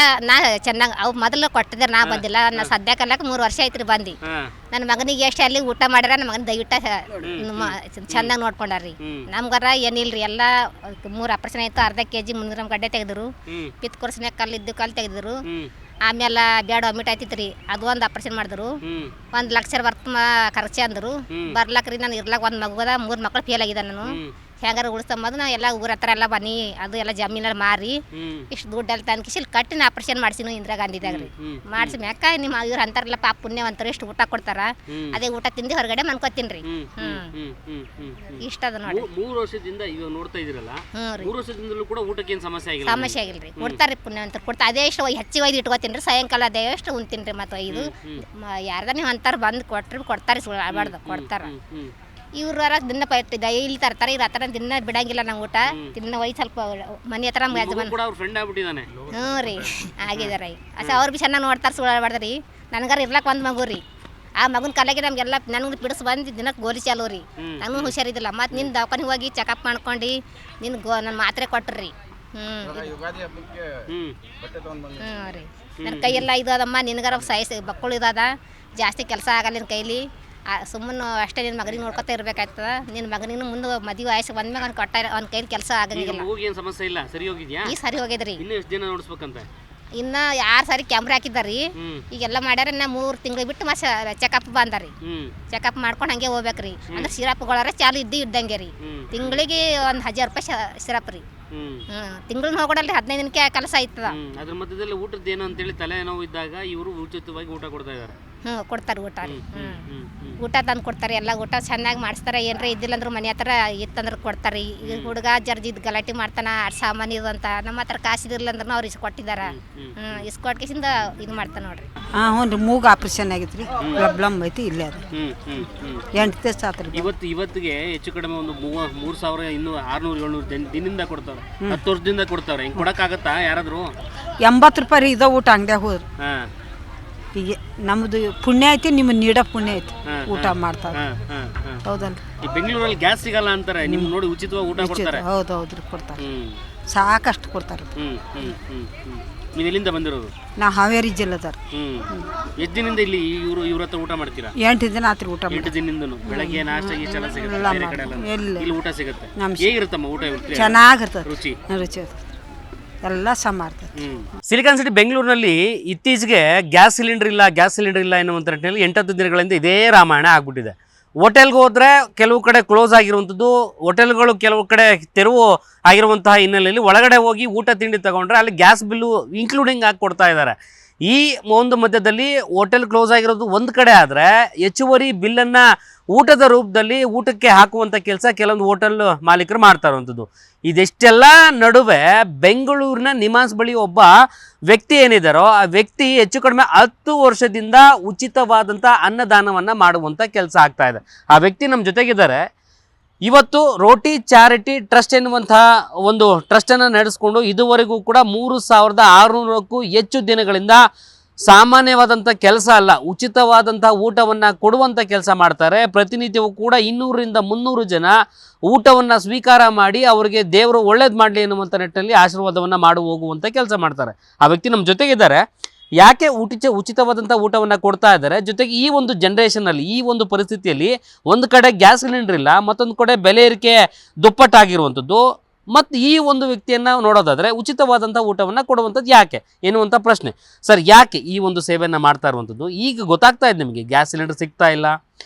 ಚೆನ್ನಾಗಿ ಅವು ಮೊದಲು ಕೊಟ್ಟಿದ್ರೆ ನಾ ಬಂದಿಲ್ಲ. ನಾ ಸದ್ಯಕ್ಕಲ್ಲಕ 3 ವರ್ಷ ಐತ್ರಿ ಬಂದು. ನನ್ನ ಮಗನಿಗೆ ಎಷ್ಟು ಅಲ್ಲಿ ಊಟ ಮಾಡ್ಯಾರ, ನಮ್ಮ ಮಗನ ದಯವಿಟ್ಟು ಚೆನ್ನಾಗಿ ನೋಡ್ಕೊಂಡಾರ್ರಿ. ನಮ್ಗಾರ ಏನಿಲ್ರಿ, ಎಲ್ಲ 3 ಆಪರೇಷನ್ ಆಯ್ತು. ಅರ್ಧ kg 300 ಗ್ರಾಮ್ ಗಡ್ಡೆ ತೆಗೆದ್ರು, ಪಿತ್ ಕೋರ್ಸ್ನ್ಯಾಗ ಕಲ್ಲು ತೆಗೆದ್ರು. ಆಮೇಲೆ ಬೇಡ ಅಮಿಟ್ ಆಯ್ತಿತ್ರಿ, ಅದು ಒಂದು ಆಪರೇಷನ್ ಮಾಡಿದ್ರು. 1 ಲಕ್ಷ ಖರ್ಚು ಅಂದರು. ಬರ್ಲಾಕ್ರಿ ನಾನು ಇರ್ಲಾಕ 1 ಮಗುದ 3 ಮಕ್ಕಳು ಫೇಲ್ ಆಗಿದ್ದೆ. ನಾನು ಹೆಂಗಾರ ಉಳಿಸ್ತಂಬದು ನಾವು ಎಲ್ಲ ಊರ ಹತ್ರ ಎಲ್ಲ ಬನ್ನಿ, ಅದು ಎಲ್ಲ ಜಮೀನಲ್ಲಿ ಮಾರಿ ಇಷ್ಟು ದುಡ್ಡೆಲ್ಲ ತಂದು ಕಿಸಿಲ್ ಕಟ್ಟಿನ ಆಪರೇಷನ್ ಮಾಡಿಸಿನು ಇಂದಿರಾ ಗಾಂಧಿದಾಗ ರೀ. ಮಾಡಿಸಿ ಮ್ಯಾಕ ನಿಮ್ಮ ಇವ್ರು ಅಂತಾರಲ್ಲ ಪಾಪ ಪುಣ್ಯವಂತರು ಎಷ್ಟು ಊಟ ಕೊಡ್ತಾರ, ಅದೇ ಊಟ ತಿಂದು ಹೊರಗಡೆ ಮನ್ಕೋತೀನಿ ರೀ. ಇಷ್ಟ ಅದ ನೋಡಿ. 3 ವರ್ಷದಿಂದ ಇವಾಗ ನೋಡ್ತಾ ಇದ್ರಲ್ಲ, 3 ವರ್ಷದಿಂದಲೂ ಕೂಡ ಊಟಕ್ಕೆ ಏನು ಸಮಸ್ಯೆ ಆಗಿಲ್ಲ? ಸಮಸ್ಯೆ ಆಗಿಲ್ರಿ, ಕೊಡ್ತಾರ್ರಿ ಪುಣ್ಯವಂತರು ಕೊಡ್ತಾ. ಅದೇ ಎಷ್ಟು ಹೆಚ್ಚಿಗೆ ಒಯ್ದು ಇಟ್ಕೋತೀನಿ ರೀ, ಸಾಯಂಕಾಲ ಅದೇ ಎಷ್ಟು ಉಣ್ತೀನಿ ರೀ. ಮತ್ತು ಇದು ಯಾರ್ದ ನೀವು ಅಂತಾರೆ ಬಂದು ಕೊಡ್ತಾರೆ, ಆಡ್ಬಾರ್ದು ಕೊಡ್ತಾರ. ಇವ್ರ ದಿನ ಡೈಲಿ ತರ್ತಾರೆ, ಇವ್ರ ಹತ್ರ ದಿನ ಬಿಡಂಗಿಲ್ಲ ನಂಗೆ ಊಟ. ದಿನ ಒಯ್ದು ಸ್ವಲ್ಪ ಮನೆ ಹತ್ರ ಹ್ಞೂ ರೀ ಆಗಿದಾರೆ. ಅವ್ರು ಭೀ ಚೆನ್ನಾಗಿ ನೋಡ್ತಾರೆ, ಸುಳ್ಳಾಡ್ಬಾರ್ದ್ರಿ. ನನಗಾರ ಇರ್ಲಾಕ 1 ಮಗು ರೀ. ಆ ಮಗನ ಕಾಲಾಗೆ ನಮಗೆಲ್ಲ ನನಗೆ ಬಿಡಿಸ್ ಬಂದು ದಿನಕ್ಕೆ ಗೋಲಿ ಚಾಲು ರೀ. ನನಗೂ ಹುಷಾರಿದ್ದಿಲ್ಲ. ಮತ್ತು ನಿನ್ನ ದವಾಖಾನೆ ಹೋಗಿ ಚೆಕಪ್ ಮಾಡ್ಕೊಂಡು ನಿನ್ನ ನನ್ನ ಮಾತ್ರೆ ಕೊಟ್ರಿ. ಹ್ಞೂ ರೀ, ನನ್ನ ಕೈಯೆಲ್ಲ ಇದು ಅದಮ್ಮ, ನಿನಗಾರ ಬಕ್ಕಳು ಇದಾದ, ಜಾಸ್ತಿ ಕೆಲಸ ಆಗಲ್ಲ ನಿನ್ನ ಕೈಲಿ. ಸುಮ್ಮನೆ ಅಷ್ಟೇ ನಿನ್ನ ಮಗನಿಗೆ ನೋಡ್ಕೊತಾ ಇರ್ಬೇಕಾಯ್ತದ. ನಿನ್ನ ಮಗನಿಗೆ ಮುಂದೆ ಮದುವೆ ವಯಸ್ಸು ಬಂದ್ಮೇಲೆ ಅವ್ನು ಕೊಟ್ಟ ಅವ್ನ ಕೈಲಿ ಕೆಲಸ ಆಗಂಗಿಲ್ಲ. ಸಮಸ್ಯೆ ಇಲ್ಲ, ಸರಿ ಹೋಗಿದ್ಯಾ? ಈಗ ಸರಿ ಹೋಗಿದ್ರಿ. ಇನ್ನು ಎಷ್ಟು ದಿನ ನೋಡಿಸ್ಬೇಕಂತ? ಇನ್ನು 6 ಸಾರಿ ಕ್ಯಾಮ್ರಾ ಹಾಕಿದ್ದಾರಿ. ಈಗೆಲ್ಲ ಮಾಡ್ಯಾರ. ಇನ್ನು 3 ತಿಂಗಳು ಬಿಟ್ಟು ಮತ್ತೆ ಚೆಕಪ್ ಬಂದಾರಿ. ಚೆಕಪ್ ಮಾಡ್ಕೊಂಡು ಹಂಗೆ ಹೋಗ್ಬೇಕ್ರಿ. ಅಂದ್ರೆ ಸಿರಪ್ಗಳಾರ ಚಾಲು ಇದ್ದಂಗೆ ರೀ. ತಿಂಗಳಿಗೆ 1000 ರೂಪಾಯಿ ಸಿರಪ್ ರೀ. ತಿಂಗಳನ್ನ ಹೋಗೋಡಲ್ರಿ, 15 ದಿನಕ್ಕೆ ಕೆಲಸ ಆಯ್ತದ. ಅದ್ರ ಮಧ್ಯದಲ್ಲಿ ಊಟದ ಏನು ಅಂತೇಳಿ ತಲೆ ನೋವು ಇದ್ದಾಗ ಇವರು ಉಚಿತವಾಗಿ ಊಟ ಕೊಡ್ತಾ ಇದ್ದಾರೆ. ಕೊಡ್ತಾರೆ ಊಟ ರೀ. ಊಟ ತಂದು ಕೊಡ್ತಾರೆ, ಎಲ್ಲ ಊಟ ಚೆನ್ನಾಗಿ ಮಾಡಿಸ್ತಾರೆ. ಏನ್ರ ಇದ್ದಿಲ್ಲ ಅಂದ್ರೆ ಮನೆ ಹತ್ರ ಇತ್ತಂದ್ರೆ ಕೊಡ್ತಾರೆ. ಈಗ ಹುಡುಗ ಜರ್ಜಿದ್ ಗಲಾಟೆ ಮಾಡ್ತಾನ, ಸಾಮಾನು ಇದು ಅಂತ. ನಮ್ಮ ಹತ್ರ ಕಾಸಿದಿಲ್ಲ ಅಂದ್ರೆ ಅವ್ರು ಇಸ್ಕೊಟ್ಟಿದಾರ. ಇಸ್ಕೊಟ್ಕಿಸಿಂದ ಇದು ಮಾಡ್ತಾನೆ ನೋಡ್ರಿ. ಹ್ಞೂ ರೀ, ಮೂಗು ಆಪ್ರೇಷನ್ ಆಗೈತೆ ರೀ, ಪ್ರಾಬ್ಲಮ್ ಐತಿ ಇಲ್ಲೇ ರೀ. 8 ದಿವಸ ಆತ್ರಿ. ಇವತ್ತಿಗೆ ಹೆಚ್ಚು ಕಡಿಮೆ ಒಂದು 3,000 ಇನ್ನೂ 600-700 ದಿನದಿಂದ ಕೊಡ್ತಾರೆ. 10 ವರ್ಷದಿಂದ ಕೊಡ್ತಾರೆ. ಹಿಂಗೆ ಕೊಡೋಕ್ಕಾಗತ್ತಾ ಯಾರಾದರೂ? 80 ರೂಪಾಯಿ ರೀ ಇದ ಊಟ ಅಂಗಡಿಯಾಗ ಹೋದ್ರಿ. ಈಗ ನಮ್ದು ಪುಣ್ಯ ಐತಿ, ನಿಮ್ಮನ್ನ ನೀಡೋ ಪುಣ್ಯ ಐತಿ, ಊಟ ಮಾಡ್ತಾರೆ. ಹೌದಲ್ರಿ. ಈ ಬೆಂಗಳೂರಲ್ಲಿ ಗ್ಯಾಸ್ ಸಿಗಲ್ಲ ಅಂತಾರೆ, ನಿಮ್ಗೆ ನೋಡಿ ಉಚಿತವಾಗಿ ಊಟ ಕೊಡ್ತಾರೆ. ಹೌದೌದ್ರಿ, ಕೊಡ್ತಾರೆ, ಸಾಕಷ್ಟು ಕೊಡ್ತಾರೆ. ನೀವು ಎಲ್ಲಿಂದ ಬಂದಿರೋದು? ನಾ ಹಾವೇರಿ ಜಿಲ್ಲೆದಾರ. ಎಷ್ಟು ದಿನದಿಂದ ಇಲ್ಲಿ ಇವ್ರ ಹತ್ರ ಊಟ ಮಾಡ್ತೀರಾ? 8 ದಿನ ಆತ್ರಿ ಊಟ. 8 ದಿನದಿಂದನು ಬೆಳಗ್ಗೆ ನಾಷ್ಟ ಎಲ್ಲ ಸಿಗುತ್ತೆ, ಬೇರೆ ಕಡೆ ಎಲ್ಲ ಇಲ್ಲಿ ಊಟ ಸಿಗುತ್ತೆ. ಹೇಗಿರುತ್ತಮ್ಮ ಊಟ? ಚೆನ್ನಾಗಿರ್ತದೆ, ರುಚಿ ರುಚಿ. ಎಲ್ಲ ಸಹ ಮಾಡ್ತೈತಿ. ಸಿಲಿಕಾನ್ ಸಿಟಿ ಬೆಂಗಳೂರಿನಲ್ಲಿ ಇತ್ತೀಚೆಗೆ ಗ್ಯಾಸ್ ಸಿಲಿಂಡರ್ ಇಲ್ಲ ಎನ್ನುವಂಥ ನಿಟ್ಟಿನಲ್ಲಿ 8-10 ದಿನಗಳಿಂದ ಇದೇ ರಾಮಾಯಣ ಆಗ್ಬಿಟ್ಟಿದೆ. ಹೋಟೆಲ್ಗೆ ಹೋದರೆ ಕೆಲವು ಕಡೆ ಕ್ಲೋಸ್ ಆಗಿರುವಂಥದ್ದು, ಹೋಟೆಲ್ಗಳು ಕೆಲವು ಕಡೆ ತೆರವು ಆಗಿರುವಂತಹ ಹಿನ್ನೆಲೆಯಲ್ಲಿ ಒಳಗಡೆ ಹೋಗಿ ಊಟ ತಿಂಡಿ ತಗೊಂಡ್ರೆ ಅಲ್ಲಿ ಗ್ಯಾಸ್ ಬಿಲ್ಲು ಇನ್ಕ್ಲೂಡಿಂಗ್ ಆಗಿ ಕೊಡ್ತಾ ಇದ್ದಾರೆ. ಈ ಒಂದು ಮಧ್ಯದಲ್ಲಿ ಹೋಟೆಲ್ ಕ್ಲೋಸ್ ಆಗಿರೋದು ಒಂದು ಕಡೆ ಆದರೆ ಹೆಚ್ಚುವರಿ ಬಿಲ್ಲನ್ನು ಊಟದ ರೂಪದಲ್ಲಿ ಊಟಕ್ಕೆ ಹಾಕುವಂಥ ಕೆಲಸ ಕೆಲವೊಂದು ಹೋಟೆಲ್ ಮಾಲೀಕರು ಮಾಡ್ತಾ ಇರುವಂಥದ್ದು. ಇದೆಷ್ಟೆಲ್ಲ ನಡುವೆ ಬೆಂಗಳೂರಿನ ನಿಮಾನ್ಸ್ ಬಳಿ ಒಬ್ಬ ವ್ಯಕ್ತಿ ಏನಿದ್ದಾರೋ ಆ ವ್ಯಕ್ತಿ ಹೆಚ್ಚು ಕಡಿಮೆ 10 ವರ್ಷದಿಂದ ಉಚಿತವಾದಂಥ ಅನ್ನದಾನವನ್ನು ಮಾಡುವಂಥ ಕೆಲಸ ಆಗ್ತಾ ಇದೆ. ಆ ವ್ಯಕ್ತಿ ನಮ್ಮ ಜೊತೆಗಿದ್ದಾರೆ. ಇವತ್ತು ರೋಟಿ ಚಾರಿಟಿ ಟ್ರಸ್ಟ್ ಎನ್ನುವಂತಹ ಒಂದು ಟ್ರಸ್ಟನ್ನು ನಡೆಸ್ಕೊಂಡು ಇದುವರೆಗೂ ಕೂಡ 3600ಕ್ಕೂ ಹೆಚ್ಚು ದಿನಗಳಿಂದ ಸಾಮಾನ್ಯವಾದಂಥ ಕೆಲಸ ಅಲ್ಲ, ಉಚಿತವಾದಂಥ ಊಟವನ್ನು ಕೊಡುವಂಥ ಕೆಲಸ ಮಾಡ್ತಾರೆ. ಪ್ರತಿನಿತ್ಯವೂ ಕೂಡ 200-300 ಜನ ಊಟವನ್ನು ಸ್ವೀಕಾರ ಮಾಡಿ ಅವರಿಗೆ ದೇವರು ಒಳ್ಳೇದು ಮಾಡಲಿ ಎನ್ನುವಂಥ ನಿಟ್ಟಿನಲ್ಲಿ ಆಶೀರ್ವಾದವನ್ನು ಮಾಡಿ ಹೋಗುವಂಥ ಕೆಲಸ ಮಾಡ್ತಾರೆ. ಆ ವ್ಯಕ್ತಿ ನಮ್ಮ ಜೊತೆಗಿದ್ದಾರೆ. ಯಾಕೆ ಉಚಿತವಾದಂಥ ಊಟವನ್ನು ಕೊಡ್ತಾ ಇದ್ದಾರೆ, ಜೊತೆಗೆ ಈ ಒಂದು ಜನ್ರೇಷನಲ್ಲಿ ಈ ಒಂದು ಪರಿಸ್ಥಿತಿಯಲ್ಲಿ ಒಂದು ಕಡೆ ಗ್ಯಾಸ್ ಸಿಲಿಂಡರ್ ಇಲ್ಲ, ಮತ್ತೊಂದು ಕಡೆ ಬೆಲೆ ಏರಿಕೆ ದುಪ್ಪಟ್ಟಾಗಿರುವಂಥದ್ದು, ಮತ್ತು ಈ ಒಂದು ವ್ಯಕ್ತಿಯನ್ನು ನೋಡೋದಾದರೆ ಉಚಿತವಾದಂಥ ಊಟವನ್ನು ಕೊಡುವಂಥದ್ದು ಯಾಕೆ ಎನ್ನುವಂಥ ಪ್ರಶ್ನೆ. ಸರ್, ಯಾಕೆ ಈ ಒಂದು ಸೇವೆಯನ್ನು ಮಾಡ್ತಾ ಇರುವಂಥದ್ದು? ಈಗ ಗೊತ್ತಾಗ್ತಾ ಇದೆ ನಿಮಗೆ ಗ್ಯಾಸ್ ಸಿಲಿಂಡರ್ ಸಿಗ್ತಾ ಇಲ್ಲ,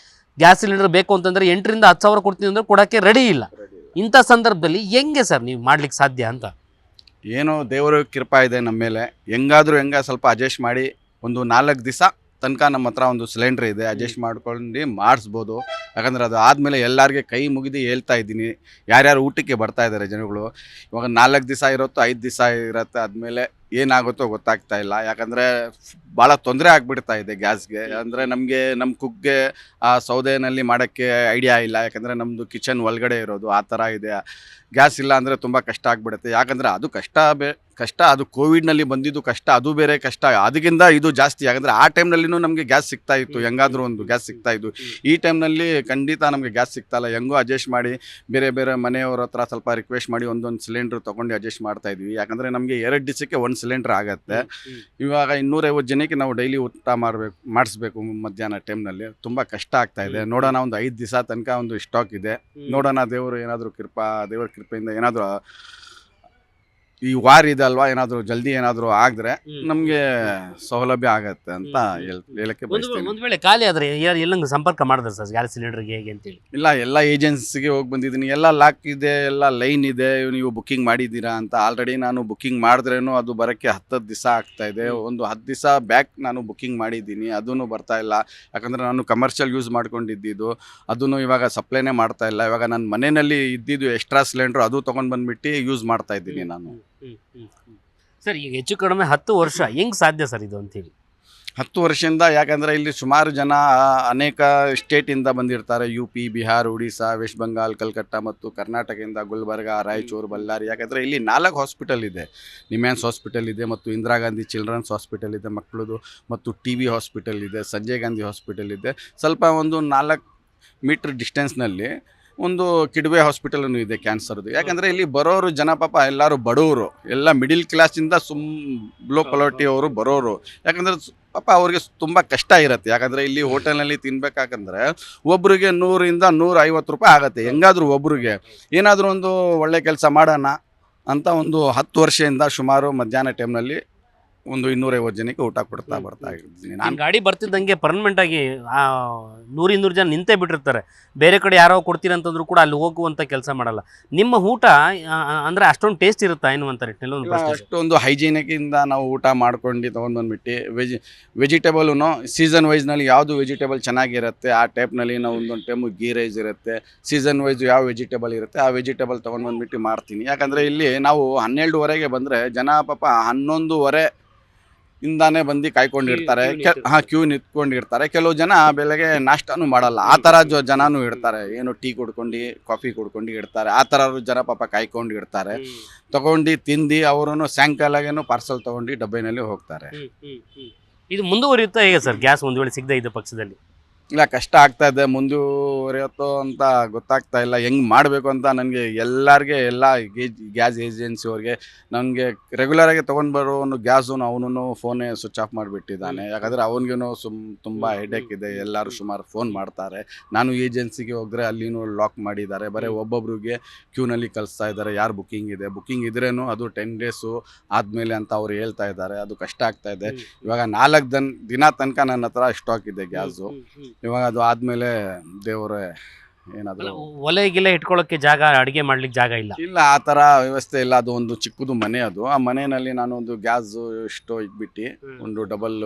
ಗ್ಯಾಸ್ ಸಿಲಿಂಡರ್ ಬೇಕು ಅಂತಂದರೆ 8,000-10,000 ಕೊಡ್ತೀನಿ ಅಂದರೆ ಕೊಡೋಕ್ಕೆ ರೆಡಿ ಇಲ್ಲ. ಇಂಥ ಸಂದರ್ಭದಲ್ಲಿ ಹೆಂಗೆ ಸರ್ ನೀವು ಮಾಡ್ಲಿಕ್ಕೆ ಸಾಧ್ಯ ಅಂತ? ಏನೋ ದೇವರು ಕೃಪಾ ಇದೆ ನಮ್ಮ ಮೇಲೆ, ಹೆಂಗೆ ಸ್ವಲ್ಪ ಅಡ್ಜಸ್ಟ್ ಮಾಡಿ ಒಂದು 4 ದಿವಸ ತನಕ ನಮ್ಮ ಹತ್ರ ಒಂದು ಸಿಲಿಂಡ್ರ್ ಇದೆ, ಅಡ್ಜಸ್ಟ್ ಮಾಡ್ಕೊಂಡು ಮಾಡಿಸ್ಬೋದು. ಯಾಕಂದರೆ ಅದು ಆದಮೇಲೆ ಎಲ್ಲರಿಗೆ ಕೈ ಮುಗಿದು ಹೇಳ್ತಾ ಇದ್ದೀನಿ, ಯಾರ್ಯಾರು ಊಟಕ್ಕೆ ಬರ್ತಾ ಇದ್ದಾರೆ ಜನಗಳು. ಇವಾಗ 4 ದಿವಸ ಇರುತ್ತೋ 5 ದಿವಸ ಇರುತ್ತೆ, ಆದಮೇಲೆ ಏನಾಗುತ್ತೋ ಗೊತ್ತಾಗ್ತಾ ಇಲ್ಲ. ಯಾಕಂದರೆ ಭಾಳ ತೊಂದರೆ ಆಗಿಬಿಡ್ತಾ ಇದೆ ಗ್ಯಾಸ್ಗೆ. ಅಂದರೆ ನಮ್ಮ ಕುಕ್ಗೆ ಆ ಸೌದೆನಲ್ಲಿ ಮಾಡೋಕ್ಕೆ ಐಡಿಯಾ ಇಲ್ಲ, ಯಾಕಂದರೆ ನಮ್ಮದು ಕಿಚನ್ ಒಳಗಡೆ ಇರೋದು ಆ ಥರ ಇದೆ. ಗ್ಯಾಸ್ ಇಲ್ಲ ಅಂದರೆ ತುಂಬ ಕಷ್ಟ ಆಗಿಬಿಡುತ್ತೆ. ಯಾಕಂದರೆ ಅದು ಕಷ್ಟ ಅದು ಕೋವಿಡ್ನಲ್ಲಿ ಬಂದಿದ್ದು ಕಷ್ಟ, ಅದು ಬೇರೆ ಕಷ್ಟ, ಅದಕ್ಕಿಂತ ಇದು ಜಾಸ್ತಿ. ಯಾಕಂದರೆ ಆ ಟೈಮ್ನಲ್ಲಿನೂ ನಮಗೆ ಗ್ಯಾಸ್ ಸಿಗ್ತಾ ಇತ್ತು, ಹೆಂಗಾದ್ರೂ ಒಂದು ಗ್ಯಾಸ್ ಸಿಗ್ತಾ ಇತ್ತು. ಈ ಟೈಮ್ನಲ್ಲಿ ಖಂಡಿತ ನಮಗೆ ಗ್ಯಾಸ್ ಸಿಗ್ತಾಯಿಲ್ಲ. ಹೆಂಗೋ ಅಡ್ಜಸ್ಟ್ ಮಾಡಿ ಬೇರೆ ಮನೆಯವ್ರ ಹತ್ರ ಸ್ವಲ್ಪ ರಿಕ್ವೆಸ್ಟ್ ಮಾಡಿ ಒಂದೊಂದು ಸಿಲಿಂಡ್ರ್ ತೊಗೊಂಡು ಅಡ್ಜಸ್ಟ್ ಮಾಡ್ತಾಯಿದ್ವಿ. ಯಾಕಂದರೆ ನಮಗೆ 2 ದಿವಸಕ್ಕೆ 1 ಸಿಲಿಂಡ್ರ್ ಆಗುತ್ತೆ. ಇವಾಗ 250 ಜನಕ್ಕೆ ನಾವು ಡೈಲಿ ಊಟ ಮಾಡಿಸ್ಬೇಕು ಮಧ್ಯಾಹ್ನ ಟೈಮ್ನಲ್ಲಿ. ತುಂಬ ಕಷ್ಟ ಆಗ್ತಾಯಿದೆ. ನೋಡೋಣ, ಒಂದು 5 ದಿವಸ ತನಕ ಒಂದು ಸ್ಟಾಕ್ ಇದೆ. ನೋಡೋಣ, ದೇವರು ಏನಾದರೂ ದೇವರ ಕೃಪೆಯಿಂದ ಏನಾದರೂ ಈ ವಾರ ಇದೆ ಅಲ್ವಾ, ಏನಾದರೂ ಜಲ್ದಿ ಏನಾದರೂ ಆಗಿದ್ರೆ ನಮಗೆ ಸೌಲಭ್ಯ ಆಗತ್ತೆ ಅಂತ ಹೇಳಕ್ಕೆ ಬಯಸ್ತೀನಿ. ಒಂದು ವೇಳೆ ಖಾಲಿ ಆದರೆ ಎಲ್ಲಂಗೆ ಸಂಪರ್ಕ ಮಾಡಿದ್ರೆ ಸರ್ ಗ್ಯಾಸ್ ಸಿಲಿಂಡರ್ಗೆ ಹೇಗೆ ಅಂತೇಳಿ? ಇಲ್ಲ, ಎಲ್ಲ ಏಜೆನ್ಸಿಗೆ ಹೋಗಿ ಬಂದಿದ್ದೀನಿ, ಎಲ್ಲ ಲಾಕ್ ಇದೆ, ಎಲ್ಲ ಲೈನ್ ಇದೆ, ನೀವು ಬುಕ್ಕಿಂಗ್ ಮಾಡಿದ್ದೀರಾ ಅಂತ. ಆಲ್ರೆಡಿ ನಾನು ಬುಕ್ಕಿಂಗ್ ಮಾಡಿದ್ರೇನು ಅದು ಬರೋಕ್ಕೆ 10 ದಿವಸ ಆಗ್ತಾಯಿದೆ. ಒಂದು 10 ದಿವಸ ಬ್ಯಾಕ್ ನಾನು ಬುಕ್ಕಿಂಗ್ ಮಾಡಿದ್ದೀನಿ, ಅದೂ ಬರ್ತಾ ಇಲ್ಲ. ಯಾಕಂದರೆ ನಾನು ಕಮರ್ಷಿಯಲ್ ಯೂಸ್ ಮಾಡ್ಕೊಂಡಿದ್ದು, ಅದನ್ನು ಇವಾಗ ಸಪ್ಲೈನೇ ಮಾಡ್ತಾ ಇಲ್ಲ. ಇವಾಗ ನನ್ನ ಮನೆಯಲ್ಲಿ ಇದ್ದಿದ್ದು ಎಕ್ಸ್ಟ್ರಾ ಸಿಲಿಂಡ್ರು ಅದು ತೊಗೊಂಡು ಬಂದುಬಿಟ್ಟು ಯೂಸ್ ಮಾಡ್ತಾ ಇದ್ದೀನಿ ನಾನು. ಸರ್, ಈಗ ಹೆಚ್ಚು ಕಡಿಮೆ 10 ವರ್ಷ ಹೆಂಗೆ ಸಾಧ್ಯ ಸರ್ ಇದು ಅಂತೇಳಿ? 10 ವರ್ಷದಿಂದ, ಯಾಕಂದರೆ ಇಲ್ಲಿ ಸುಮಾರು ಜನ ಅನೇಕ ಸ್ಟೇಟಿಂದ ಬಂದಿರ್ತಾರೆ. UP, ಬಿಹಾರ್, ಒಡಿಶಾ, ವೆಸ್ಟ್ ಬೆಂಗಾಲ್, ಕಲ್ಕಟ್ಟ ಮತ್ತು ಕರ್ನಾಟಕದಿಂದ ಗುಲ್ಬರ್ಗ, ರಾಯಚೂರು, ಬಳ್ಳಾರಿ. ಯಾಕಂದರೆ ಇಲ್ಲಿ 4 ಹಾಸ್ಪಿಟಲ್ ಇದೆ. ನಿಮ್ಯಾನ್ಸ್ ಹಾಸ್ಪಿಟಲ್ ಇದೆ, ಮತ್ತು ಇಂದಿರಾ ಗಾಂಧಿ ಚಿಲ್ಡ್ರನ್ಸ್ ಹಾಸ್ಪಿಟಲ್ ಇದೆ ಮಕ್ಕಳದು, ಮತ್ತು TB ಹಾಸ್ಪಿಟಲ್ ಇದೆ, ಸಂಜಯ್ ಗಾಂಧಿ ಹಾಸ್ಪಿಟಲ್ ಇದೆ. ಸ್ವಲ್ಪ ಒಂದು 4 ಮೀಟ್ರ್ ಡಿಸ್ಟೆನ್ಸ್ನಲ್ಲಿ ಒಂದು ಕಿಡ್ವೆ ಹಾಸ್ಪಿಟಲೂ ಇದೆ ಕ್ಯಾನ್ಸರ್ದು. ಯಾಕಂದರೆ ಇಲ್ಲಿ ಬರೋರು ಜನ ಪಾಪ ಎಲ್ಲರೂ ಬಡವರು, ಎಲ್ಲ ಮಿಡಿಲ್ ಕ್ಲಾಸಿಂದ ಲೋ ಕ್ವಾಲಿಟಿ ಅವರು ಬರೋರು. ಯಾಕಂದರೆ ಪಾಪ ಅವ್ರಿಗೆ ತುಂಬ ಕಷ್ಟ ಇರುತ್ತೆ. ಯಾಕಂದರೆ ಇಲ್ಲಿ ಹೋಟೆಲ್ನಲ್ಲಿ ತಿನ್ಬೇಕಾಕಂದ್ರೆ ಒಬ್ರಿಗೆ 100-150 ರೂಪಾಯಿ ಆಗುತ್ತೆ. ಹೆಂಗಾದರೂ ಒಬ್ರಿಗೆ ಏನಾದರೂ ಒಂದು ಒಳ್ಳೆ ಕೆಲಸ ಮಾಡೋಣ ಅಂತ ಒಂದು 10 ವರ್ಷದಿಂದ ಸುಮಾರು ಮಧ್ಯಾಹ್ನ ಟೈಮ್ನಲ್ಲಿ ಒಂದು 250 ಜನಕ್ಕೆ ಊಟ ಕೊಡ್ತಾ ಬರ್ತಾ ಇದ್ದೀನಿ. ನಾನು ಗಾಡಿ ಬರ್ತಿದ್ದಂಗೆ ಪರ್ಮನೆಂಟ್ ಆಗಿ 100-200 ಜನ ನಿಂತೇ ಬಿಟ್ಟಿರ್ತಾರೆ. ಬೇರೆ ಕಡೆ ಯಾರೋ ಕೊಡ್ತೀರ ಅಂತಂದ್ರು ಕೂಡ ಅಲ್ಲಿ ಹೋಗುವಂಥ ಕೆಲಸ ಮಾಡಲ್ಲ. ನಿಮ್ಮ ಊಟ ಅಂದರೆ ಅಷ್ಟೊಂದು ಟೇಸ್ಟ್ ಇರುತ್ತಾ ಎನ್ನುವಂಥ ನಿಟ್ಟಿನಲ್ಲಿ ಒಂದು ಪ್ರಶ್ನೆ. ಅಷ್ಟೊಂದು ಹೈಜೀನಿಕಿಂದ ನಾವು ಊಟ ಮಾಡ್ಕೊಂಡು ತೊಗೊಂಡು ಬಂದುಬಿಟ್ಟು ವೆಜಿಟೇಬಲ್ನು ಸೀಸನ್ ವೈಸ್ನಲ್ಲಿ ಯಾವುದು ವೆಜಿಟೇಬಲ್ ಚೆನ್ನಾಗಿರುತ್ತೆ ಆ ಟೈಪ್ನಲ್ಲಿ ನಾವು ಒಂದೊಂದು ಟೈಮು ಗೀ ರೈಸ್ ಇರುತ್ತೆ, ಸೀಸನ್ ವೈಸು ಯಾವ ವೆಜಿಟೇಬಲ್ ಇರುತ್ತೆ ಆ ವೆಜಿಟೇಬಲ್ ತೊಗೊಂಡು ಬಂದುಬಿಟ್ಟು ಮಾಡ್ತೀನಿ. ಯಾಕಂದರೆ ಇಲ್ಲಿ ನಾವು 12ವರೆಗೆ ಬಂದರೆ ಜನ ಪಾಪ 11ವರೆ ಇಂದಾನೆ ಬಂದು ಕಾಯ್ಕೊಂಡಿರ್ತಾರೆ. ಕ್ಯೂ ನಿಂತ್ಕೊಂಡಿರ್ತಾರೆ. ಕೆಲವು ಜನ ಬೆಳಗ್ಗೆ ನಾಷ್ಟಾನು ಮಾಡಲ್ಲ, ಆ ಥರ ಜನನೂ ಇರ್ತಾರೆ. ಏನು ಟೀ ಕುಡ್ಕೊಂಡು ಕಾಫಿ ಕುಡ್ಕೊಂಡು ಇರ್ತಾರೆ. ಆ ಥರ ಜನ ಪಾಪ ಕಾಯ್ಕೊಂಡು ಇರ್ತಾರೆ. ತೊಗೊಂಡು ತಿಂದು ಅವರು ಸಾಯಂಕಾಲಗೇನು ಪಾರ್ಸಲ್ ತೊಗೊಂಡು ಡಬ್ಬಿನಲ್ಲಿ ಹೋಗ್ತಾರೆ. ಇದು ಮುಂದುವರಿಯುತ್ತಾ ಹೇಗೆ ಸರ್ ಗ್ಯಾಸ್ ಒಂದು ವೇಳೆ ಸಿಗದೇ ಇದ್ದ ಪಕ್ಷದಲ್ಲಿ? ಇಲ್ಲ ಕಷ್ಟ ಆಗ್ತಾ ಇದೆ, ಮುಂದುವರಿಯುತ್ತೋ ಅಂತ ಗೊತ್ತಾಗ್ತಾ ಇಲ್ಲ, ಹೆಂಗೆ ಮಾಡಬೇಕು ಅಂತ ನನಗೆ ಎಲ್ಲರಿಗೆ ಎಲ್ಲ ಗ್ಯಾಸ್ ಏಜೆನ್ಸಿ ಅವ್ರಿಗೆ ನನಗೆ ರೆಗ್ಯುಲರಾಗಿ ತೊಗೊಂಡು ಬರೋನು ಗ್ಯಾಸು ಅವನು ಫೋನೇ ಸ್ವಿಚ್ ಆಫ್ ಮಾಡಿಬಿಟ್ಟಿದ್ದಾನೆ. ಯಾಕಂದರೆ ಅವನಿಗೂ ತುಂಬ ಹೆಡೇಕ್ ಇದೆ, ಎಲ್ಲರೂ ಸುಮಾರು ಫೋನ್ ಮಾಡ್ತಾರೆ. ನಾನು ಏಜೆನ್ಸಿಗೆ ಹೋದರೆ ಅಲ್ಲಿನೂ ಲಾಕ್ ಮಾಡಿದ್ದಾರೆ, ಬರೀ ಒಬ್ಬೊಬ್ರಿಗೆ ಕ್ಯೂನಲ್ಲಿ ಕಳಿಸ್ತಾ ಇದ್ದಾರೆ. ಯಾರು ಬುಕ್ಕಿಂಗ್ ಇದೆ, ಬುಕ್ಕಿಂಗ್ ಇದ್ರೇನು ಅದು 10 ಡೇಸು ಆದಮೇಲೆ ಅಂತ ಅವ್ರು ಹೇಳ್ತಾ ಇದ್ದಾರೆ. ಅದು ಕಷ್ಟ ಆಗ್ತಾ ಇದೆ. ಇವಾಗ 4 ದಿನ ತನಕ ನನ್ನ ಹತ್ರ ಸ್ಟಾಕ್ ಇದೆ ಗ್ಯಾಸು. ಇವಾಗ ಅದು ಆದಮೇಲೆ ದೇವರೇ ಏನಾದರೂ ಒಲೆ ಗಿಲೆ ಇಟ್ಕೊಳ್ಳೋಕ್ಕೆ ಜಾಗ, ಅಡುಗೆ ಮಾಡ್ಲಿಕ್ಕೆ ಜಾಗ ಇಲ್ಲ. ಆ ಥರ ವ್ಯವಸ್ಥೆ ಇಲ್ಲ. ಅದು ಒಂದು ಚಿಕ್ಕದು ಮನೆ, ಅದು ಆ ಮನೆಯಲ್ಲಿ ನಾನು ಒಂದು ಗ್ಯಾಸು ಸ್ಟೋವ್ ಇಟ್ಬಿಟ್ಟು ಒಂದು ಡಬಲ್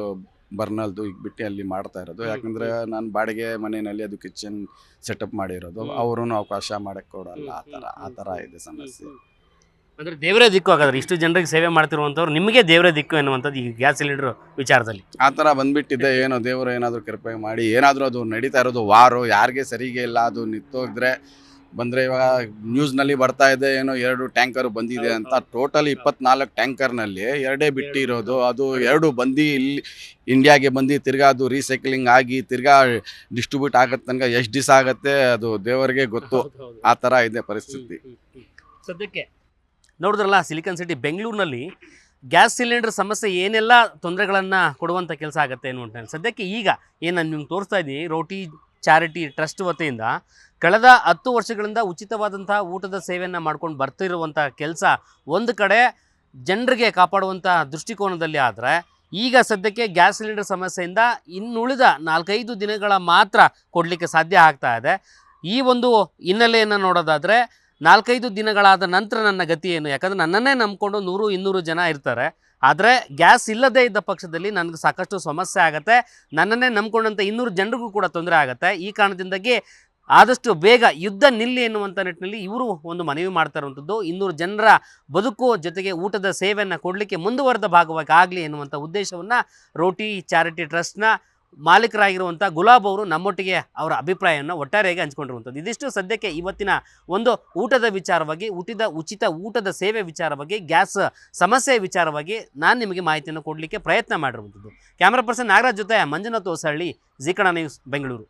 ಬರ್ನಲ್ದು ಇಟ್ಬಿಟ್ಟು ಅಲ್ಲಿ ಮಾಡ್ತಾ ಇರೋದು. ಯಾಕಂದರೆ ನಾನು ಬಾಡಿಗೆ ಮನೆಯಲ್ಲಿ ಅದು ಕಿಚನ್ ಸೆಟಪ್ ಮಾಡಿರೋದು, ಅವರು ಅವಕಾಶ ಮಾಡೋಕ್ಕೆ ಕೊಡಲ್ಲ. ಆ ಥರ ಇದೆ ಸಮಸ್ಯೆ. ಅಂದರೆ ದೇವರೇ ದಿಕ್ಕು ಹಾಗಾದ್ರೆ ಇಷ್ಟು ಜನರಿಗೆ ಸೇವೆ ಮಾಡ್ತಿರುವಂಥವ್ರು ನಿಮಗೆ ದೇವರೇ ದಿಕ್ಕು ಎನ್ನುವಂಥದ್ದು ಈ ಗ್ಯಾಸ್ ಸಿಲಿಂಡರ್ ವಿಚಾರದಲ್ಲಿ ಆ ಥರ ಬಂದುಬಿಟ್ಟಿದೆ. ಏನೋ ದೇವರು ಏನಾದರೂ ಕೃಪೆ ಮಾಡಿ ಏನಾದರೂ ಅದು ನಡೀತಾ ಇರೋದು ವಾರು ಯಾರಿಗೆ ಸರಿಗೆ ಇಲ್ಲ, ಅದು ನಿಂತೋಗಿದ್ರೆ ಬಂದರೆ ಇವಾಗ ನ್ಯೂಸ್ನಲ್ಲಿ ಬರ್ತಾ ಇದೆ ಏನೋ 2 ಟ್ಯಾಂಕರ್ ಬಂದಿದೆ ಅಂತ. ಟೋಟಲಿ 24 ಟ್ಯಾಂಕರ್ನಲ್ಲಿ 2 ಬಿಟ್ಟಿರೋದು. ಅದು 2 ಬಂದು ಇಲ್ಲಿ ಇಂಡಿಯಾಗೆ ಬಂದು ತಿರ್ಗಾ ಅದು ರೀಸೈಕ್ಲಿಂಗ್ ಆಗಿ ತಿರ್ಗಾ ಡಿಸ್ಟ್ರಿಬ್ಯೂಟ್ ಆಗತ್ತೆ ತನಕ ಎಷ್ಟು ದಿವಸ ಆಗುತ್ತೆ ಅದು ದೇವರಿಗೆ ಗೊತ್ತು. ಆ ಥರ ಇದೆ ಪರಿಸ್ಥಿತಿ ಸದ್ಯಕ್ಕೆ. ನೋಡಿದ್ರಲ್ಲ, ಸಿಲಿಕಾನ್ ಸಿಟಿ ಬೆಂಗಳೂರಿನಲ್ಲಿ ಗ್ಯಾಸ್ ಸಿಲಿಂಡರ್ ಸಮಸ್ಯೆ ಏನೆಲ್ಲ ತೊಂದರೆಗಳನ್ನು ಕೊಡುವಂಥ ಕೆಲಸ ಆಗುತ್ತೆ ಅನ್ನುವಂಥ ಸದ್ಯಕ್ಕೆ ಈಗ ಏನು ನಾನು ನಿಮ್ಗೆ ತೋರಿಸ್ತಾ ಇದ್ದೀನಿ, ರೋಟಿ ಚಾರಿಟಿ ಟ್ರಸ್ಟ್ ವತಿಯಿಂದ ಕಳೆದ 10 ವರ್ಷಗಳಿಂದ ಉಚಿತವಾದಂಥ ಊಟದ ಸೇವೆಯನ್ನು ಮಾಡ್ಕೊಂಡು ಬರ್ತಿರುವಂಥ ಕೆಲಸ ಒಂದು ಕಡೆ ಜನರಿಗೆ ಕಾಪಾಡುವಂಥ ದೃಷ್ಟಿಕೋನದಲ್ಲಿ ಆದರೆ, ಈಗ ಸದ್ಯಕ್ಕೆ ಗ್ಯಾಸ್ ಸಿಲಿಂಡರ್ ಸಮಸ್ಯೆಯಿಂದ ಇನ್ನುಳಿದ 4-5 ದಿನಗಳ ಮಾತ್ರ ಕೊಡಲಿಕ್ಕೆ ಸಾಧ್ಯ ಆಗ್ತಾ ಇದೆ. ಈ ಒಂದು ಹಿನ್ನೆಲೆಯನ್ನು ನೋಡೋದಾದರೆ 4-5 ದಿನಗಳಾದ ನಂತರ ನನ್ನ ಗತಿ ಏನು? ಯಾಕಂದರೆ ನನ್ನನ್ನೇ ನಂಬಿಕೊಂಡು 100-200 ಜನ ಇರ್ತಾರೆ. ಆದರೆ ಗ್ಯಾಸ್ ಇಲ್ಲದೇ ಇದ್ದ ಪಕ್ಷದಲ್ಲಿ ನನಗೆ ಸಾಕಷ್ಟು ಸಮಸ್ಯೆ ಆಗುತ್ತೆ. ನನ್ನನ್ನೇ ನಂಬ್ಕೊಂಡಂಥ 200 ಜನರಿಗೂ ಕೂಡ ತೊಂದರೆ ಆಗುತ್ತೆ. ಈ ಕಾರಣದಿಂದಾಗಿ ಆದಷ್ಟು ಬೇಗ ಯುದ್ಧ ನಿಲ್ಲಿ ಎನ್ನುವಂಥ ನಿಟ್ಟಿನಲ್ಲಿ ಇವರು ಒಂದು ಮನವಿ ಮಾಡ್ತಾ ಇರುವಂಥದ್ದು. 200 ಜನರ ಬದುಕು ಜೊತೆಗೆ ಊಟದ ಸೇವೆಯನ್ನು ಕೊಡಲಿಕ್ಕೆ ಮುಂದುವರೆದ ಭಾಗವಾಗಿ ಆಗಲಿ ಎನ್ನುವಂಥ ಉದ್ದೇಶವನ್ನು ರೋಟಿ ಚಾರಿಟಿ ಟ್ರಸ್ಟ್ನ ಮಾಲೀಕರಾಗಿರುವಂಥ ಗುಲಾಬ್ ಅವರು ನಮ್ಮೊಟ್ಟಿಗೆ ಅವರ ಅಭಿಪ್ರಾಯವನ್ನು ಒಟ್ಟಾರೆಯಾಗಿ ಹಂಚ್ಕೊಂಡಿರುವಂಥದ್ದು. ಇದಿಷ್ಟು ಸದ್ಯಕ್ಕೆ ಇವತ್ತಿನ ಒಂದು ಊಟದ ವಿಚಾರವಾಗಿ, ಉಚಿತ ಊಟದ ಸೇವೆ ವಿಚಾರವಾಗಿ, ಗ್ಯಾಸ್ ಸಮಸ್ಯೆ ವಿಚಾರವಾಗಿ ನಾನು ನಿಮಗೆ ಮಾಹಿತಿಯನ್ನು ಕೊಡಲಿಕ್ಕೆ ಪ್ರಯತ್ನ ಮಾಡಿರುವಂಥದ್ದು. ಕ್ಯಾಮ್ರಾ ಪರ್ಸನ್ ನಾಗರಾಜ್ ಜೊತೆ ಮಂಜುನಾಥ್ ಹೊಸಹಳ್ಳಿ, ಜೀ ಕನ್ನಡ ನ್ಯೂಸ್, ಬೆಂಗಳೂರು.